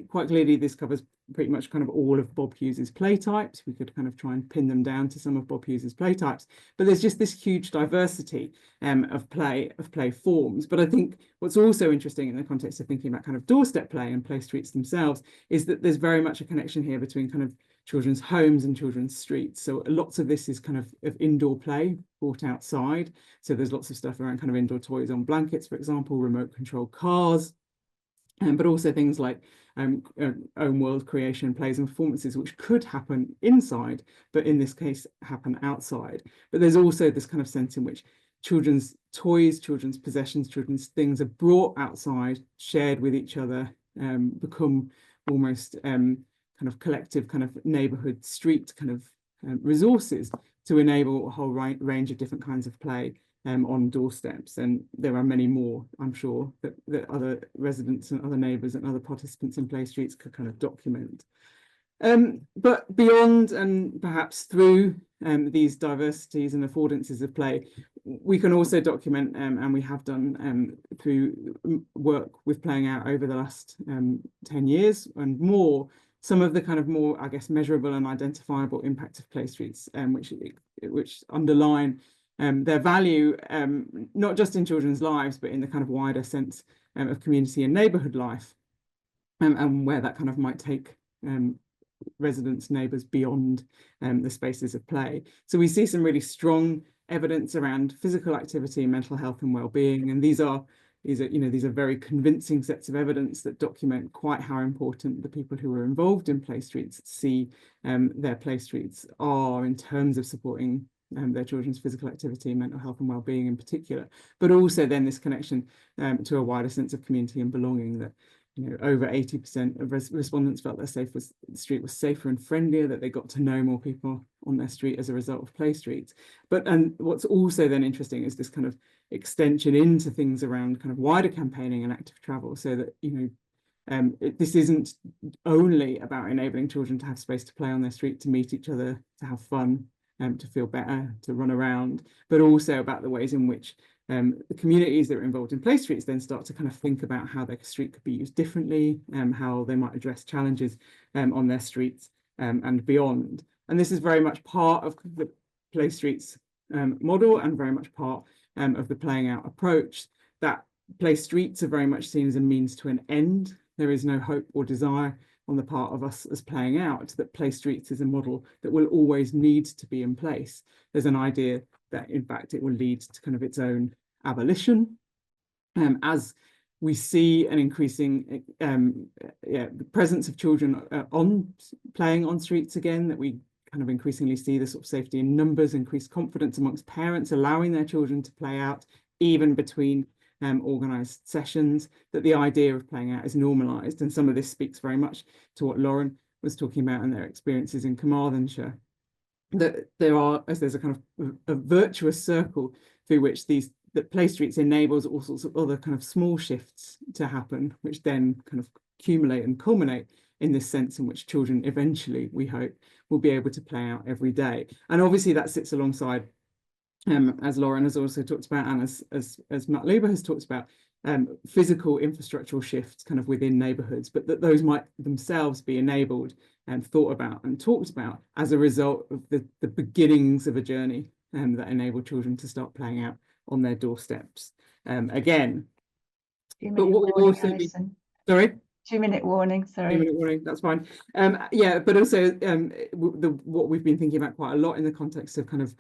quite clearly this covers pretty much kind of all of Bob Hughes's play types. We could kind of try and pin them down to some of Bob Hughes's play types, but there's just this huge diversity of play forms. But I think what's also interesting in the context of thinking about kind of doorstep play and play streets themselves is that there's very much a connection here between kind of children's homes and children's streets. So lots of this is kind of indoor play brought outside. So there's lots of stuff around kind of indoor toys on blankets, for example, remote controlled cars, but also things like own world creation plays and performances, which could happen inside, but in this case happen outside. But there's also this kind of sense in which children's toys, children's possessions, children's things are brought outside, shared with each other, become almost kind of collective kind of neighbourhood street kind of resources to enable a whole range of different kinds of play on doorsteps. And there are many more, I'm sure, that other residents and other neighbours and other participants in play streets could kind of document. But beyond and perhaps through these diversities and affordances of play, we can also document, and we have done through work with Playing Out over the last 10 years and more, some of the kind of more, I guess, measurable and identifiable impact of play streets, which underline their value, not just in children's lives, but in the kind of wider sense of community and neighbourhood life, and where that kind of might take residents, neighbours beyond the spaces of play. So we see some really strong evidence around physical activity, mental health and well-being, and these are very convincing sets of evidence that document quite how important the people who are involved in play streets see their play streets are in terms of supporting their children's physical activity, mental health and well-being in particular, but also then this connection to a wider sense of community and belonging, that over 80% of respondents felt the street was safer and friendlier, that they got to know more people on their street as a result of play streets. And what's also then interesting is this kind of extension into things around kind of wider campaigning and active travel, so that this isn't only about enabling children to have space to play on their street, to meet each other, to have fun, to feel better, to run around, but also about the ways in which the communities that are involved in play streets then start to kind of think about how their street could be used differently, how they might address challenges on their streets and beyond. And this is very much part of the play streets model, and very much part of the Playing Out approach, that play streets are very much seen as a means to an end, there is no hope or desire on the part of us as playing out that play streets is a model that will always need to be in place. There's an idea that in fact it will lead to kind of its own abolition, as we see an increasing the presence of children playing on streets again, that we kind of increasingly see the sort of safety in numbers, increased confidence amongst parents allowing their children to play out even between organised sessions, that the idea of playing out is normalised. And some of this speaks very much to what Lauren was talking about and their experiences in Carmarthenshire, that there's a kind of a virtuous circle through which that play streets enables all sorts of other kind of small shifts to happen, which then kind of accumulate and culminate in this sense in which children eventually, we hope, will be able to play out every day. And obviously that sits alongside, as Lauren has also talked about, and as Matluba has talked about, physical infrastructural shifts kind of within neighbourhoods, but that those might themselves be enabled and thought about and talked about as a result of the beginnings of a journey that enable children to start playing out on their doorsteps. Again, but what we've also been, sorry? 2-minute warning, sorry. 2-minute warning, that's fine. Yeah, but also what we've been thinking about quite a lot in the context of kind of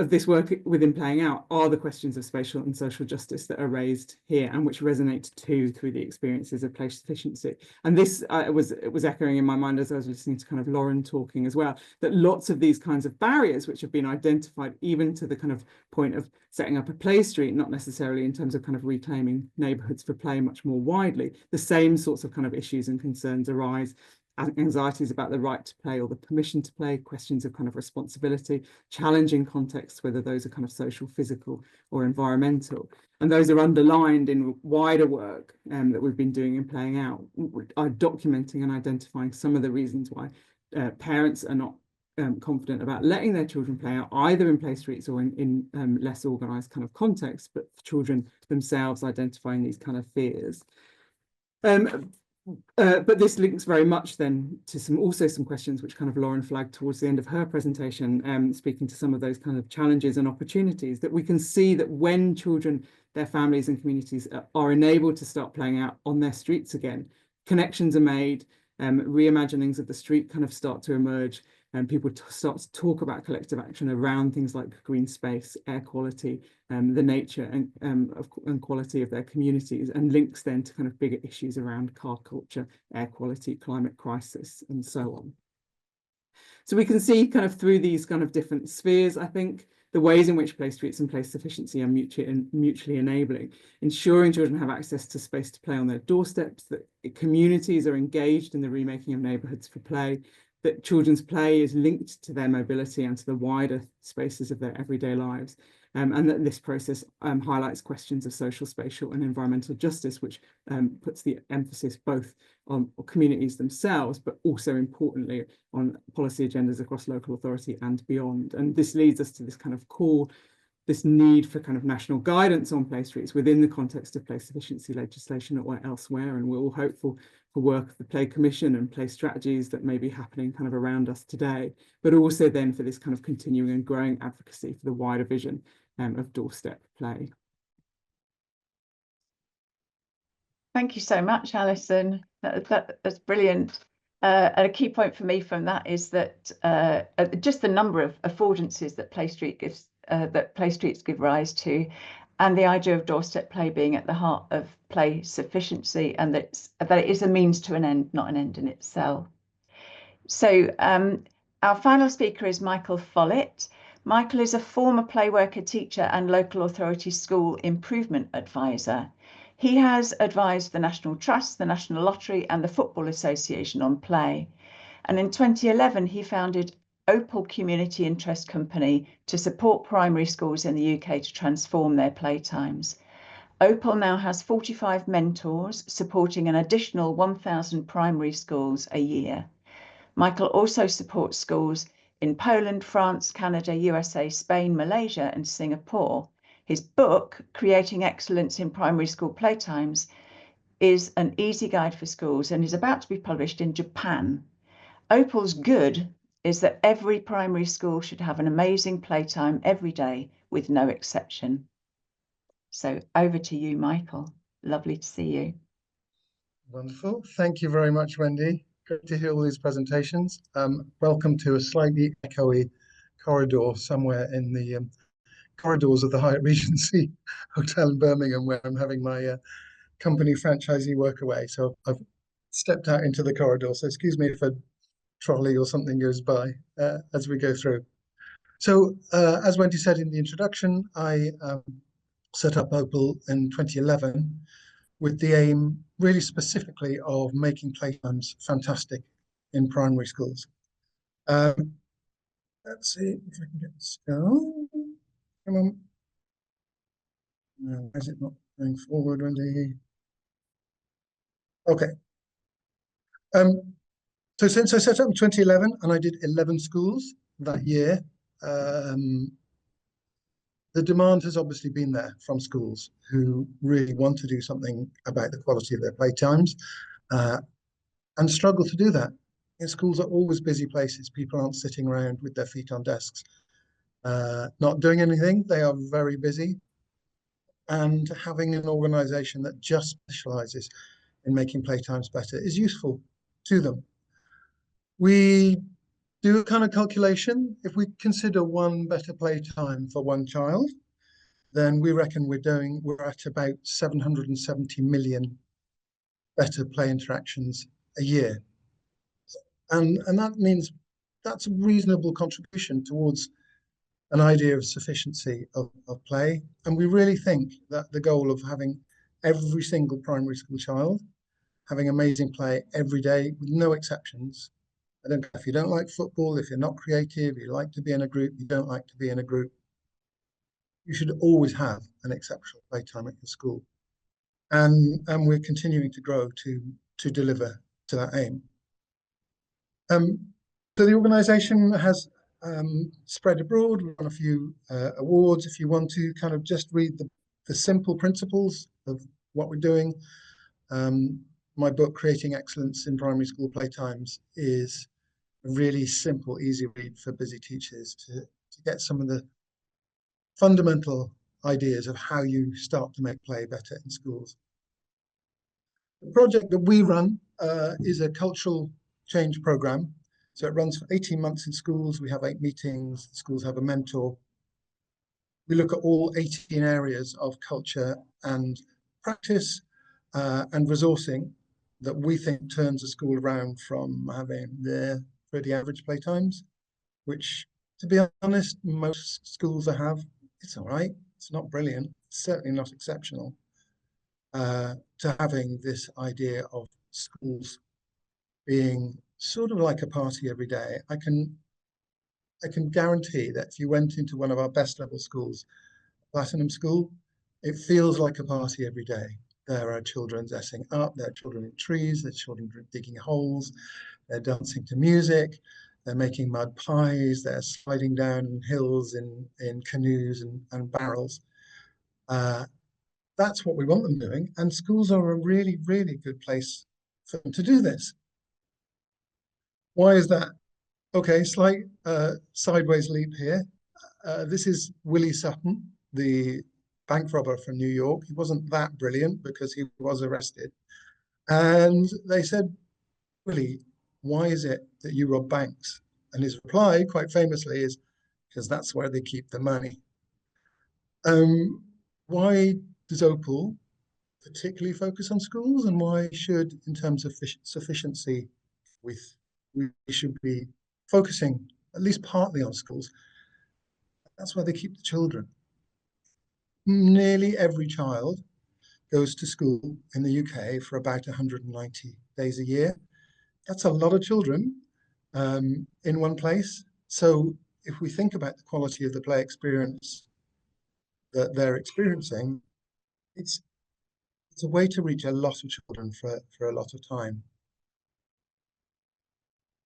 this work within playing out are the questions of spatial and social justice that are raised here and which resonate too through the experiences of place sufficiency. And this was echoing in my mind as I was listening to kind of Lauren talking as well, that lots of these kinds of barriers which have been identified even to the kind of point of setting up a play street, not necessarily in terms of kind of reclaiming neighbourhoods for play much more widely, the same sorts of kind of issues and concerns arise. Anxieties about the right to play or the permission to play, questions of kind of responsibility, challenging contexts, whether those are kind of social, physical or environmental. And those are underlined in wider work that we've been doing in playing out, documenting and identifying some of the reasons why parents are not confident about letting their children play out, either in play streets or in less organised kind of contexts, but children themselves identifying these kind of fears. But this links very much then to some questions which kind of Lauren flagged towards the end of her presentation, speaking to some of those kind of challenges and opportunities, that we can see that when children, their families and communities are enabled to start playing out on their streets again, connections are made, reimaginings of the street kind of start to emerge, and people start to talk about collective action around things like green space, air quality, the nature and quality of their communities, and links then to kind of bigger issues around car culture, air quality, climate crisis, and so on. So we can see kind of through these kind of different spheres, I think, the ways in which play streets and place sufficiency are mutually enabling, ensuring children have access to space to play on their doorsteps, that communities are engaged in the remaking of neighbourhoods for play, that children's play is linked to their mobility and to the wider spaces of their everyday lives, and that this process highlights questions of social, spatial and environmental justice, which puts the emphasis both on communities themselves, but also importantly on policy agendas across local authority and beyond. And this leads us to this kind of call, this need for kind of national guidance on play streets within the context of place sufficiency legislation or elsewhere. And we're all hopeful for work of the Play Commission and play strategies that may be happening kind of around us today, but also then for this kind of continuing and growing advocacy for the wider vision of doorstep play. Thank you so much, Alison. That's brilliant. And a key point for me from that is that just the number of affordances that play streets give rise to, and the idea of doorstep play being at the heart of play sufficiency, and that it is a means to an end, not an end in itself. So our final speaker is Michael Follett. Michael is a former play worker, teacher and local authority school improvement advisor. He has advised the National Trust, the National Lottery and the Football Association on play. And in 2011, he founded OPAL Community Interest Company to support primary schools in the UK to transform their playtimes. OPAL now has 45 mentors supporting an additional 1,000 primary schools a year. Michael also supports schools in Poland, France, Canada, USA, Spain, Malaysia and Singapore. His book, Creating Excellence in Primary School Playtimes, is an easy guide for schools and is about to be published in Japan. OPAL's good is that every primary school should have an amazing playtime every day with no exception. So over to you, Michael. Lovely to see you. Wonderful. Thank you very much, Wendy. Great to hear all these presentations. Welcome to a slightly echoey corridor somewhere in the corridors of the Hyatt Regency Hotel in Birmingham, where I'm having my company franchisee work away. So I've stepped out into the corridor. So excuse me if a trolley or something goes by as we go through. So as Wendy said in the introduction, I set up OPAL in 2011 with the aim really specifically of making playtimes fantastic in primary schools. Let's see if I can get this going. Come on. No, why is it not going forward, Wendy? Okay. So since I set up in 2011 and I did 11 schools that year, the demand has obviously been there from schools who really want to do something about the quality of their playtimes and struggle to do that. And schools are always busy places. People aren't sitting around with their feet on desks, not doing anything. They are very busy. And having an organization that just specializes in making playtimes better is useful to them. We do a kind of calculation. If we consider one better playtime for one child, then we reckon we're at about 770 million better play interactions a year. And that means that's a reasonable contribution towards an idea of sufficiency of play. And we really think that the goal of having every single primary school child having amazing play every day with no exceptions. I don't care if you don't like football, if you're not creative, you like to be in a group, you don't like to be in a group. You should always have an exceptional playtime at your school. And we're continuing to grow to deliver to that aim. So the organisation has spread abroad. We've won a few awards. If you want to kind of just read the simple principles of what we're doing, my book, Creating Excellence in Primary School Playtimes, is a really simple, easy read for busy teachers to get some of the fundamental ideas of how you start to make play better in schools. The project that we run is a cultural change program. So it runs for 18 months in schools. We have 8 meetings. The schools have a mentor. We look at all 18 areas of culture and practice and resourcing that we think turns a school around from having their pretty average playtimes, which, to be honest, most schools have. It's all right. It's not brilliant. It's certainly not exceptional. To having this idea of schools being sort of like a party every day. I can guarantee that if you went into one of our best level schools, Platinum School, it feels like a party every day. There are children dressing up, there are children in trees, there are children digging holes, they're dancing to music, they're making mud pies, they're sliding down hills in canoes and barrels. That's what we want them doing, and schools are a really, really good place for them to do this. Why is that? Okay, slight sideways leap here. This is Willie Sutton, the bank robber from New York. He wasn't that brilliant because he was arrested. And they said, Willie, why is it that you rob banks? And his reply, quite famously, is because that's where they keep the money. Why does OPAL particularly focus on schools, and why should, in terms of sufficiency, we should be focusing at least partly on schools? That's where they keep the children. Nearly every child goes to school in the UK for about 190 days a year. That's a lot of children in one place. So if we think about the quality of the play experience that they're experiencing, it's a way to reach a lot of children for a lot of time.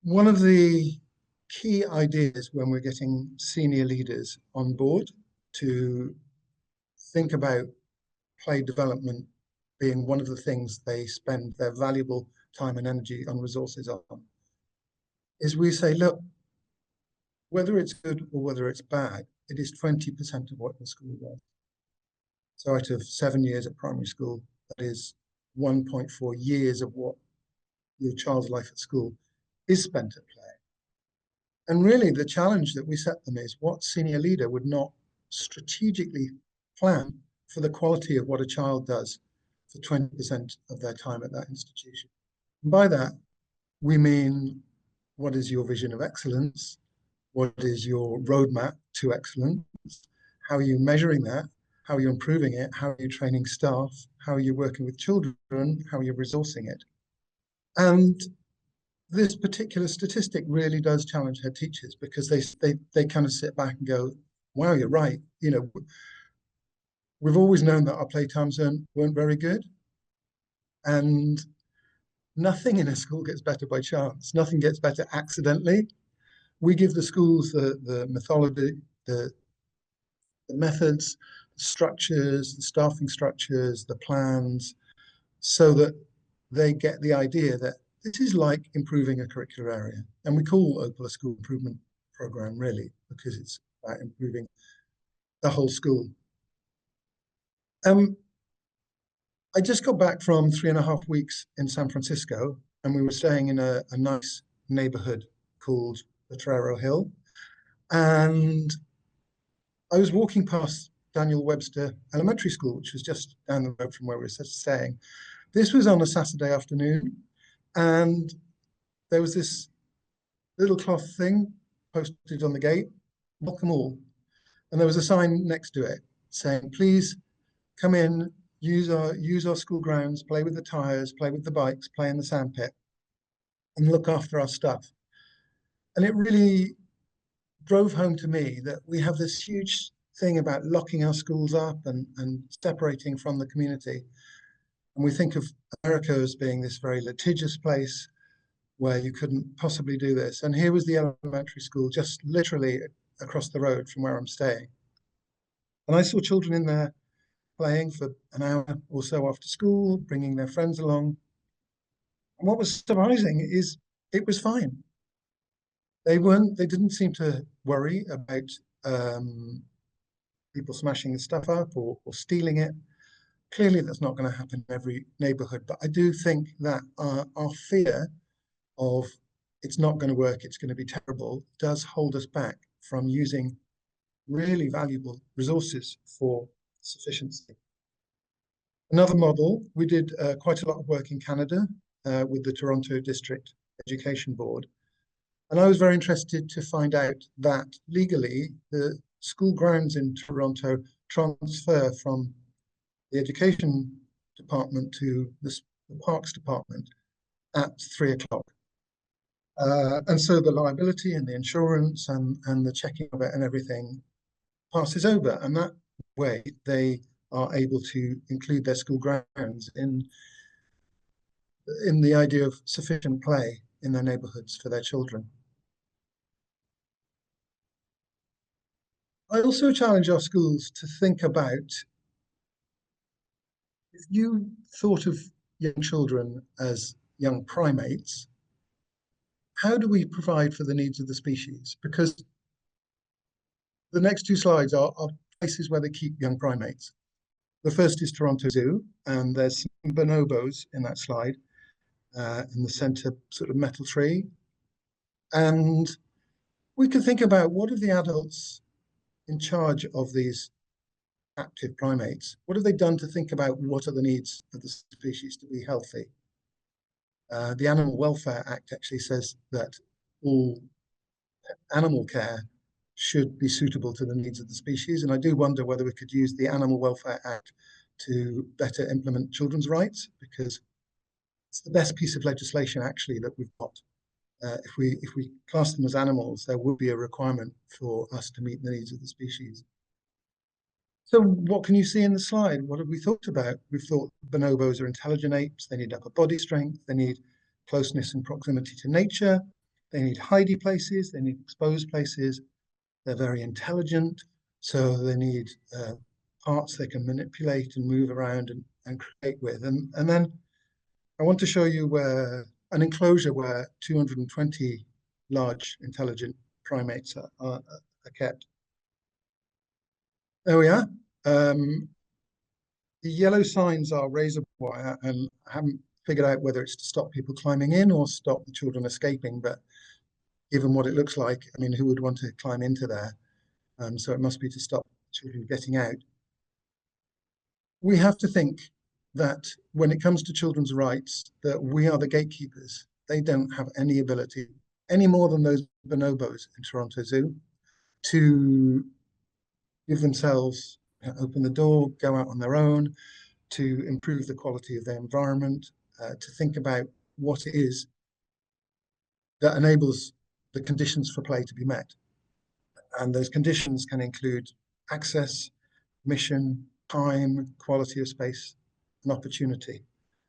One of the key ideas when we're getting senior leaders on board to think about play development being one of the things they spend their valuable time and energy and resources on is we say, look, whether it's good or whether it's bad, it is 20% of what the school does. So out of 7 years at primary school, that is 1.4 years of what your child's life at school is spent at play. And really the challenge that we set them is what senior leader would not strategically plan for the quality of what a child does for 20% of their time at that institution. And by that, we mean, what is your vision of excellence? What is your roadmap to excellence? How are you measuring that? How are you improving it? How are you training staff? How are you working with children? How are you resourcing it? And this particular statistic really does challenge head teachers, because they kind of sit back and go, wow, you're right. You know, we've always known that our playtimes weren't very good. And nothing in a school gets better by chance. Nothing gets better accidentally. We give the schools the methodology, the methods, the structures, the staffing structures, the plans, so that they get the idea that this is like improving a curricular area. And we call OPAL a school improvement program, really, because it's about improving the whole school. I just got back from 3.5 weeks in San Francisco, and we were staying in a nice neighborhood called Potrero Hill. And I was walking past Daniel Webster Elementary School, which was just down the road from where we were staying. This was on a Saturday afternoon, and there was this little cloth thing posted on the gate, welcome all. And there was a sign next to it saying, please come in, use our school grounds, play with the tires, play with the bikes, play in the sandpit, and look after our stuff. And it really drove home to me that we have this huge thing about locking our schools up and separating from the community. And we think of America as being this very litigious place where you couldn't possibly do this. And here was the elementary school just literally across the road from where I'm staying. And I saw children in there playing for an hour or so after school, bringing their friends along. And what was surprising is it was fine. They didn't seem to worry about people smashing the stuff up or stealing it. Clearly, that's not going to happen in every neighborhood, but I do think that our fear of it's not going to work, it's going to be terrible, does hold us back from using really valuable resources for sufficiency. Another model, we did quite a lot of work in Canada with the Toronto District Education Board. And I was very interested to find out that legally, the school grounds in Toronto transfer from the education department to the parks department at 3 o'clock. And so the liability and the insurance and the checking of it and everything passes over. And that way they are able to include their school grounds in the idea of sufficient play in their neighborhoods for their children. I also challenge our schools to think about, if you thought of young children as young primates, how do we provide for the needs of the species? Because the next two slides are places where they keep young primates. The first is Toronto Zoo, and there's some bonobos in that slide, in the center sort of metal tree. And we can think about, what are the adults in charge of these active primates? What have they done to think about what are the needs of the species to be healthy? The Animal Welfare Act actually says that all animal care should be suitable to the needs of the species. And I do wonder whether we could use the Animal Welfare Act to better implement children's rights, because it's the best piece of legislation actually that we've got. If we class them as animals, there would be a requirement for us to meet the needs of the species. So what can you see in the slide? What have we thought about? We've thought bonobos are intelligent apes. They need upper body strength. They need closeness and proximity to nature. They need hidey places. They need exposed places. They're very intelligent. So they need parts they can manipulate and move around and create with. And then I want to show you where an enclosure where 220 large intelligent primates are kept. There we are. The yellow signs are razor wire, and I haven't figured out whether it's to stop people climbing in or stop the children escaping, but given what it looks like, I mean, who would want to climb into there? So it must be to stop children getting out. We have to think that when it comes to children's rights, that we are the gatekeepers. They don't have any ability, any more than those bonobos in Toronto Zoo, to give themselves, open the door, go out on their own, to improve the quality of their environment, to think about what it is that enables the conditions for play to be met. And those conditions can include access, mission, time, quality of space, and opportunity.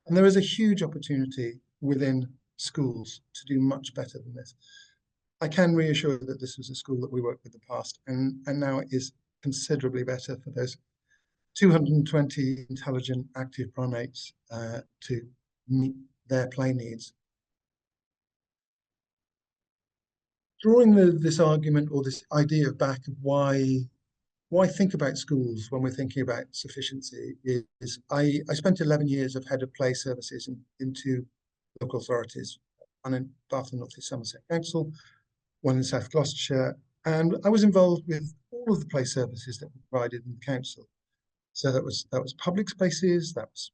And there is a huge opportunity within schools to do much better than this. I can reassure you that this was a school that we worked with in the past, and now it is considerably better for those 220 intelligent active primates to meet their play needs. Drawing this argument or this idea back of why think about schools when we're thinking about sufficiency is I spent 11 years of head of play services in two local authorities, one in Bath and North East Somerset Council, one in South Gloucestershire, and I was involved with all of the play services that were provided in the council. So that was public spaces, that was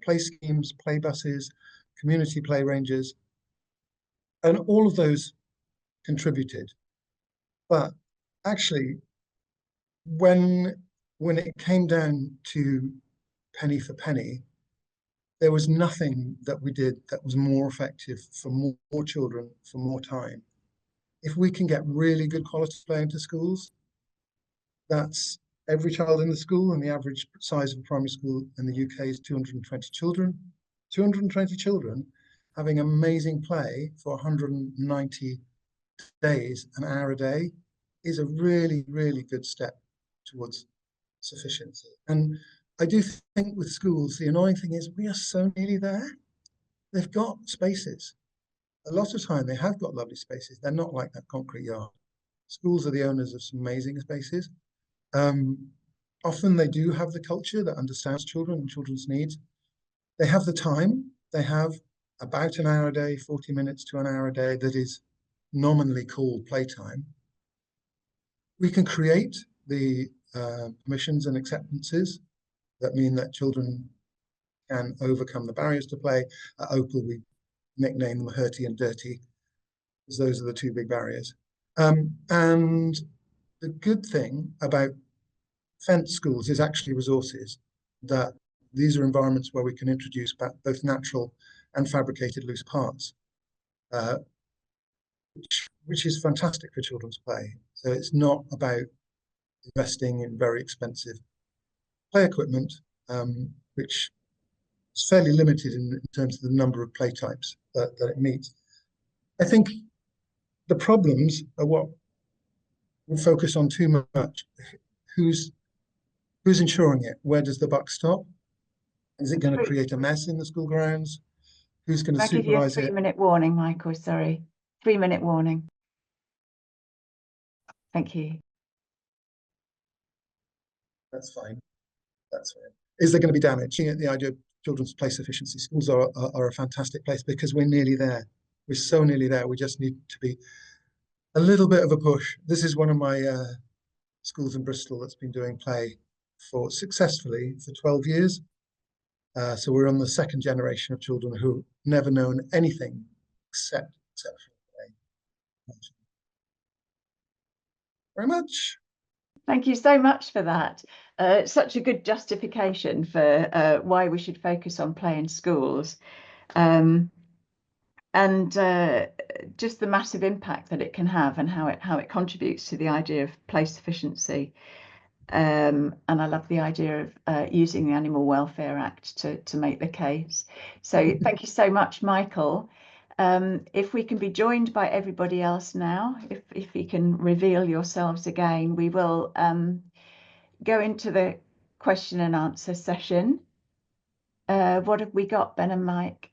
play schemes, play buses, community play ranges, and all of those contributed. But actually, when it came down to penny for penny, there was nothing that we did that was more effective for more children for more time. If we can get really good quality play into schools, that's every child in the school, and the average size of a primary school in the UK is 220 children. 220 children having amazing play for 190 days, an hour a day, is a really, really good step towards sufficiency. And I do think with schools, the annoying thing is we are so nearly there. They've got spaces. A lot of time they have got lovely spaces. They're not like that concrete yard. Schools are the owners of some amazing spaces. Often they do have the culture that understands children and children's needs. They have the time. They have about an hour a day, 40 minutes to an hour a day that is nominally called playtime. We can create the permissions and acceptances that mean that children can overcome the barriers to play. At OPAL, we nickname them hurty and dirty, because those are the two big barriers. And the good thing about fenced schools is actually resources, that these are environments where we can introduce both natural and fabricated loose parts, which is fantastic for children's play. So it's not about investing in very expensive play equipment, which is fairly limited in terms of the number of play types that it meets. I think the problems are what we focus on too much. Who's ensuring it? Where does the buck stop? Is it going to create a mess in the school grounds? Who's going to supervise it? I'll give you a 3-minute warning, Michael, sorry. 3-minute warning. Thank you. That's fine. That's fine. Is there going to be damage? The idea of children's play sufficiency, schools are a fantastic place because we're nearly there. We're so nearly there. We just need to be a little bit of a push. This is one of my schools in Bristol that's been doing play successfully for 12 years. So we're on the second generation of children who've never known anything except play. Very much. Thank you so much for that. Such a good justification for why we should focus on play in schools, and just the massive impact that it can have and how it contributes to the idea of play sufficiency. And I love the idea of using the Animal Welfare Act to make the case. So thank you so much, Michael. If we can be joined by everybody else now, if you can reveal yourselves again, we will go into the question and answer session. What have we got, Ben and Mike?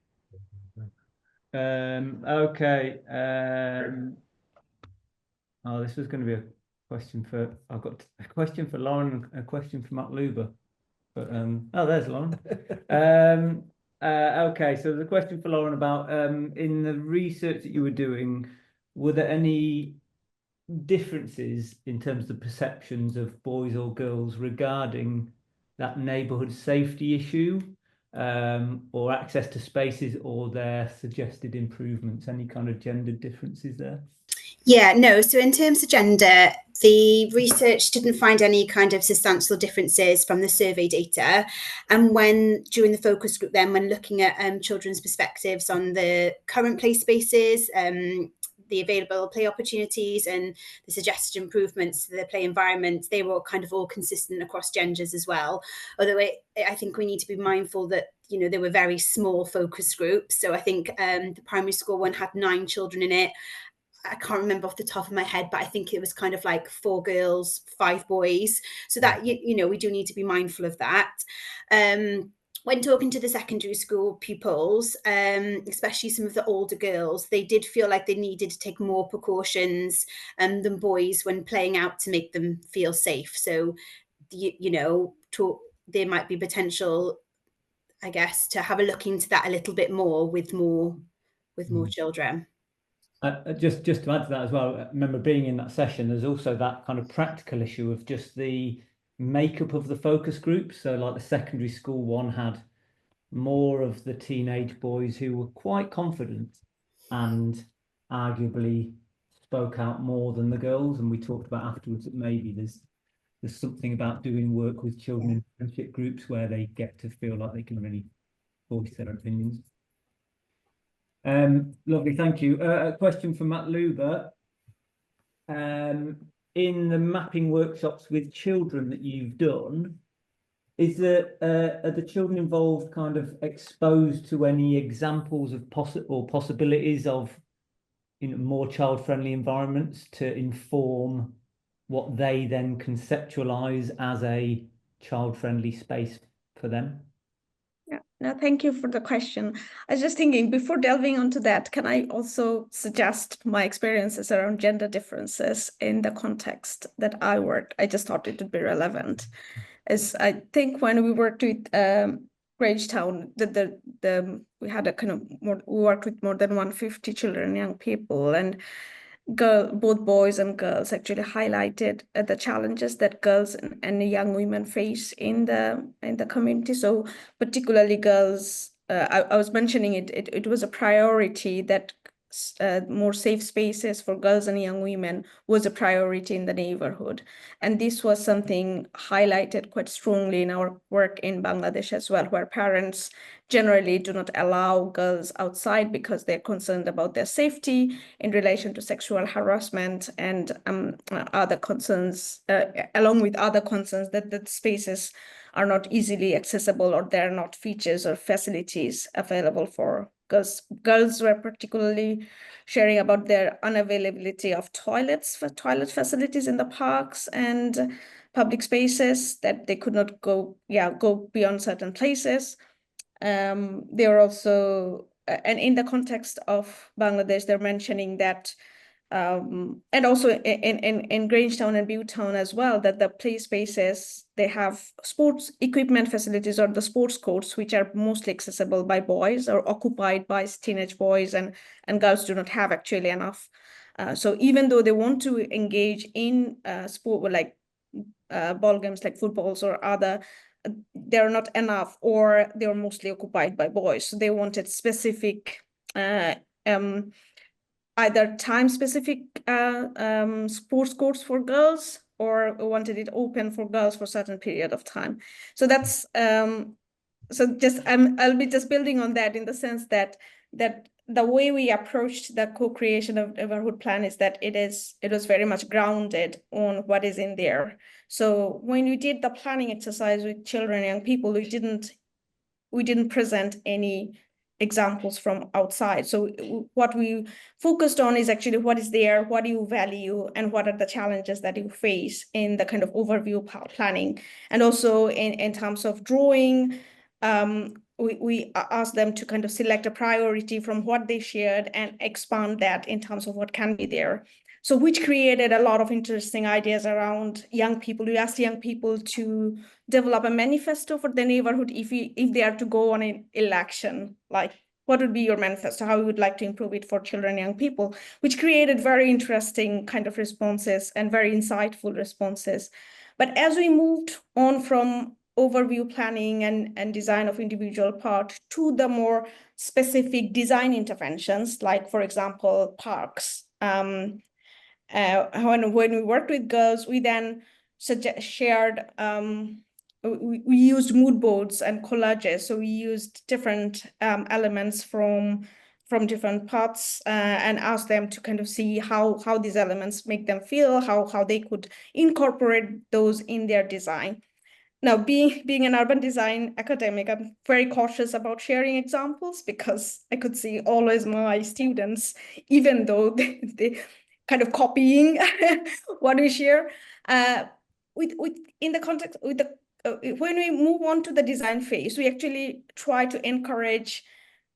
Okay. Oh, this was going to be a question for, I've got a question for Lauren and a question for Matluba. But oh, there's Lauren. Okay, so the question for Lauren about in the research that you were doing, were there any differences in terms of perceptions of boys or girls regarding that neighbourhood safety issue, or access to spaces, or their suggested improvements? Any kind of gender differences there? Yeah, no. So in terms of gender, the research didn't find any kind of substantial differences from the survey data. And when during the focus group, then when looking at children's perspectives on the current play spaces, the available play opportunities and the suggested improvements to the play environment, they were kind of all consistent across genders as well. Although I think we need to be mindful that, you know, there were very small focus groups. So I think the primary school one had 9 children in it. I can't remember off the top of my head, but I think it was kind of like 4 girls, 5 boys. So that, you know, we do need to be mindful of that. When talking to the secondary school pupils, especially some of the older girls, they did feel like they needed to take more precautions than boys when playing out to make them feel safe. So, you know, there might be potential, I guess, to have a look into that a little bit more with more children. Just to add to that as well, I remember being in that session, there's also that kind of practical issue of just the makeup of the focus group. So like the secondary school one had more of the teenage boys who were quite confident and arguably spoke out more than the girls. And we talked about afterwards that maybe there's something about doing work with children in friendship groups where they get to feel like they can really voice their opinions. Lovely, thank you. A question from Matluba. In the mapping workshops with children that you've done, is are the children involved kind of exposed to any examples of possibilities of, you know, more child-friendly environments to inform what they then conceptualize as a child-friendly space for them? Yeah, no, thank you for the question. I was just thinking, before delving onto that, can I also suggest my experiences around gender differences in the context that I worked? I just thought it would be relevant. As I think when we worked with Grangetown, we had a kind of we worked with more than 150 children, young people, and both boys and girls actually highlighted the challenges that girls and young women face in the community. So particularly girls, I was mentioning it was a priority that more safe spaces for girls and young women was a priority in the neighborhood. And this was something highlighted quite strongly in our work in Bangladesh as well, where parents generally do not allow girls outside because they're concerned about their safety in relation to sexual harassment and other concerns, along with other concerns that the spaces are not easily accessible or there are not features or facilities available for girls. Girls were particularly sharing about their unavailability of toilet facilities in the parks and public spaces, that they could not go beyond certain places. They were also, and in the context of Bangladesh, they're mentioning that, and also in Grangetown and Butetown as well, that the play spaces, they have sports equipment facilities or the sports courts, which are mostly accessible by boys or occupied by teenage boys, and girls do not have actually enough. So even though they want to engage in sport, like ball games like footballs or other, they're not enough, or they're mostly occupied by boys. So they wanted specific, either time-specific sports courts for girls, or wanted it open for girls for a certain period of time. So that's so just I'll be just building on that in the sense that the way we approached the co-creation of neighborhood plan is that it was very much grounded on what is in there. So when we did the planning exercise with children and young people, we didn't present any examples from outside. So what we focused on is actually what is there, what do you value, and what are the challenges that you face in the kind of overview planning. And also in terms of drawing, we asked them to kind of select a priority from what they shared and expand that in terms of what can be there. So which created a lot of interesting ideas around young people. We asked young people to develop a manifesto for the neighborhood if they are to go on an election, like what would be your manifesto, how you would like to improve it for children and young people, which created very interesting kind of responses and very insightful responses. But as we moved on from overview planning and design of individual part to the more specific design interventions, like, for example, parks. When we worked with girls, we then shared, we used mood boards and collages. So we used different elements from different parts and asked them to kind of see how these elements make them feel, how they could incorporate those in their design. Now, being an urban design academic, I'm very cautious about sharing examples because I could see always my students, even though they kind of copying what we share. In the context with the when we move on to the design phase, we actually try to encourage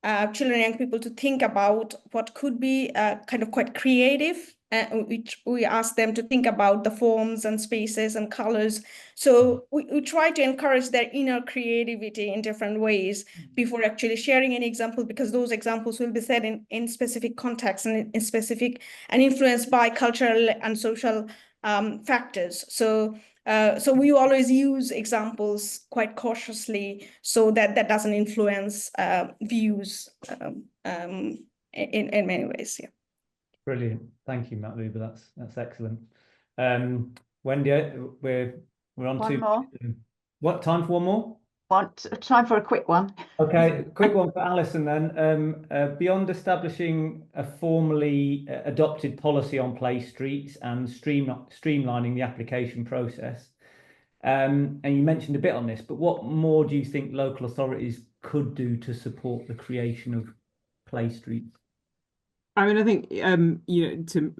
children and young people to think about what could be kind of quite creative. Which we ask them to think about the forms and spaces and colors. So we try to encourage their inner creativity in different ways before actually sharing any example, because those examples will be set in specific contexts and in specific and influenced by cultural and social factors. So we always use examples quite cautiously so that doesn't influence views in many ways. Yeah. Brilliant, thank you, Matluba. That's excellent. Wendy, we're on One to more. What, time for one more? Time for a quick one. Okay, quick one for Alison then. Beyond establishing a formally adopted policy on play streets and streamlining the application process, and you mentioned a bit on this, but what more do you think local authorities could do to support the creation of play streets? I mean, I think you know,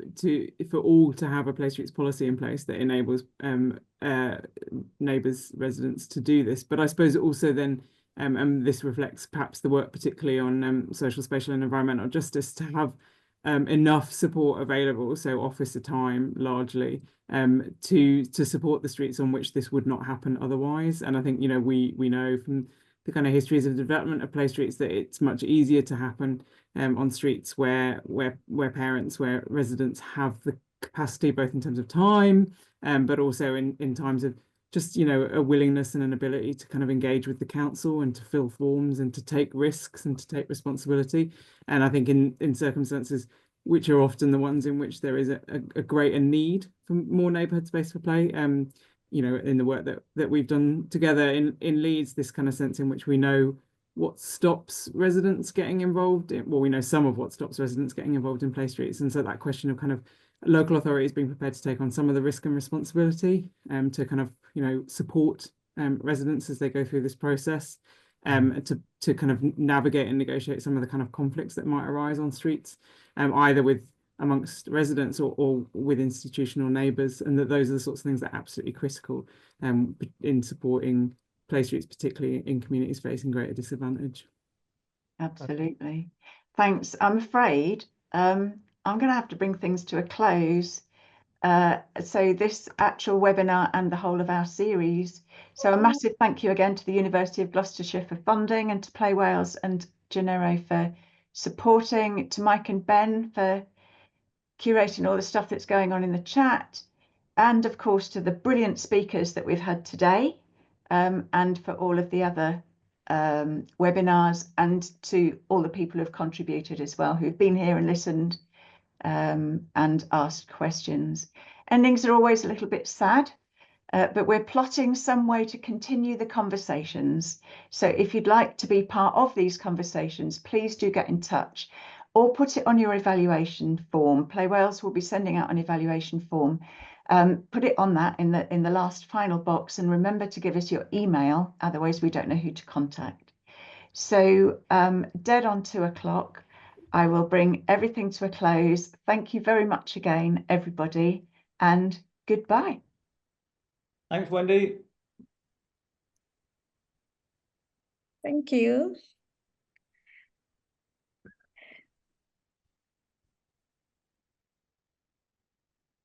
for all to have a play streets policy in place that enables neighbours, residents to do this, but I suppose also then and this reflects perhaps the work particularly on social, spatial and environmental justice, to have enough support available, so officer time largely, to support the streets on which this would not happen otherwise. And I think, you know, we know from the kind of histories of development of play streets that it's much easier to happen on streets where parents, where residents have the capacity, both in terms of time, but also in times of just, you know, a willingness and an ability to kind of engage with the council and to fill forms and to take risks and to take responsibility. And I think in circumstances which are often the ones in which there is a greater need for more neighbourhood space for play, you know, in the work that we've done together in Leeds, this kind of sense in which we know what stops residents getting involved in, well, we know some of what stops residents getting involved in play streets. And so that question of kind of local authorities being prepared to take on some of the risk and responsibility to kind of, you know, support residents as they go through this process, to kind of navigate and negotiate some of the kind of conflicts that might arise on streets, either amongst residents or with institutional neighbours, and that those are the sorts of things that are absolutely critical in supporting play streets, particularly in communities facing greater disadvantage. Absolutely. Thanks. I'm afraid I'm going to have to bring things to a close. So this actual webinar and the whole of our series. So a massive thank you again to the University of Gloucestershire for funding, and to Play Wales and Genero for supporting, to Mike and Ben for curating all the stuff that's going on in the chat, and of course to the brilliant speakers that we've had today, and for all of the other webinars, and to all the people who've contributed as well, who've been here and listened and asked questions. Endings are always a little bit sad, but we're plotting some way to continue the conversations. So if you'd like to be part of these conversations, please do get in touch or put it on your evaluation form. Play Wales will be sending out an evaluation form. Put it on that in the last final box, and remember to give us your email, otherwise we don't know who to contact. So dead on 2 o'clock, I will bring everything to a close. Thank you very much again, everybody, and goodbye. Thanks, Wendy. Thank you.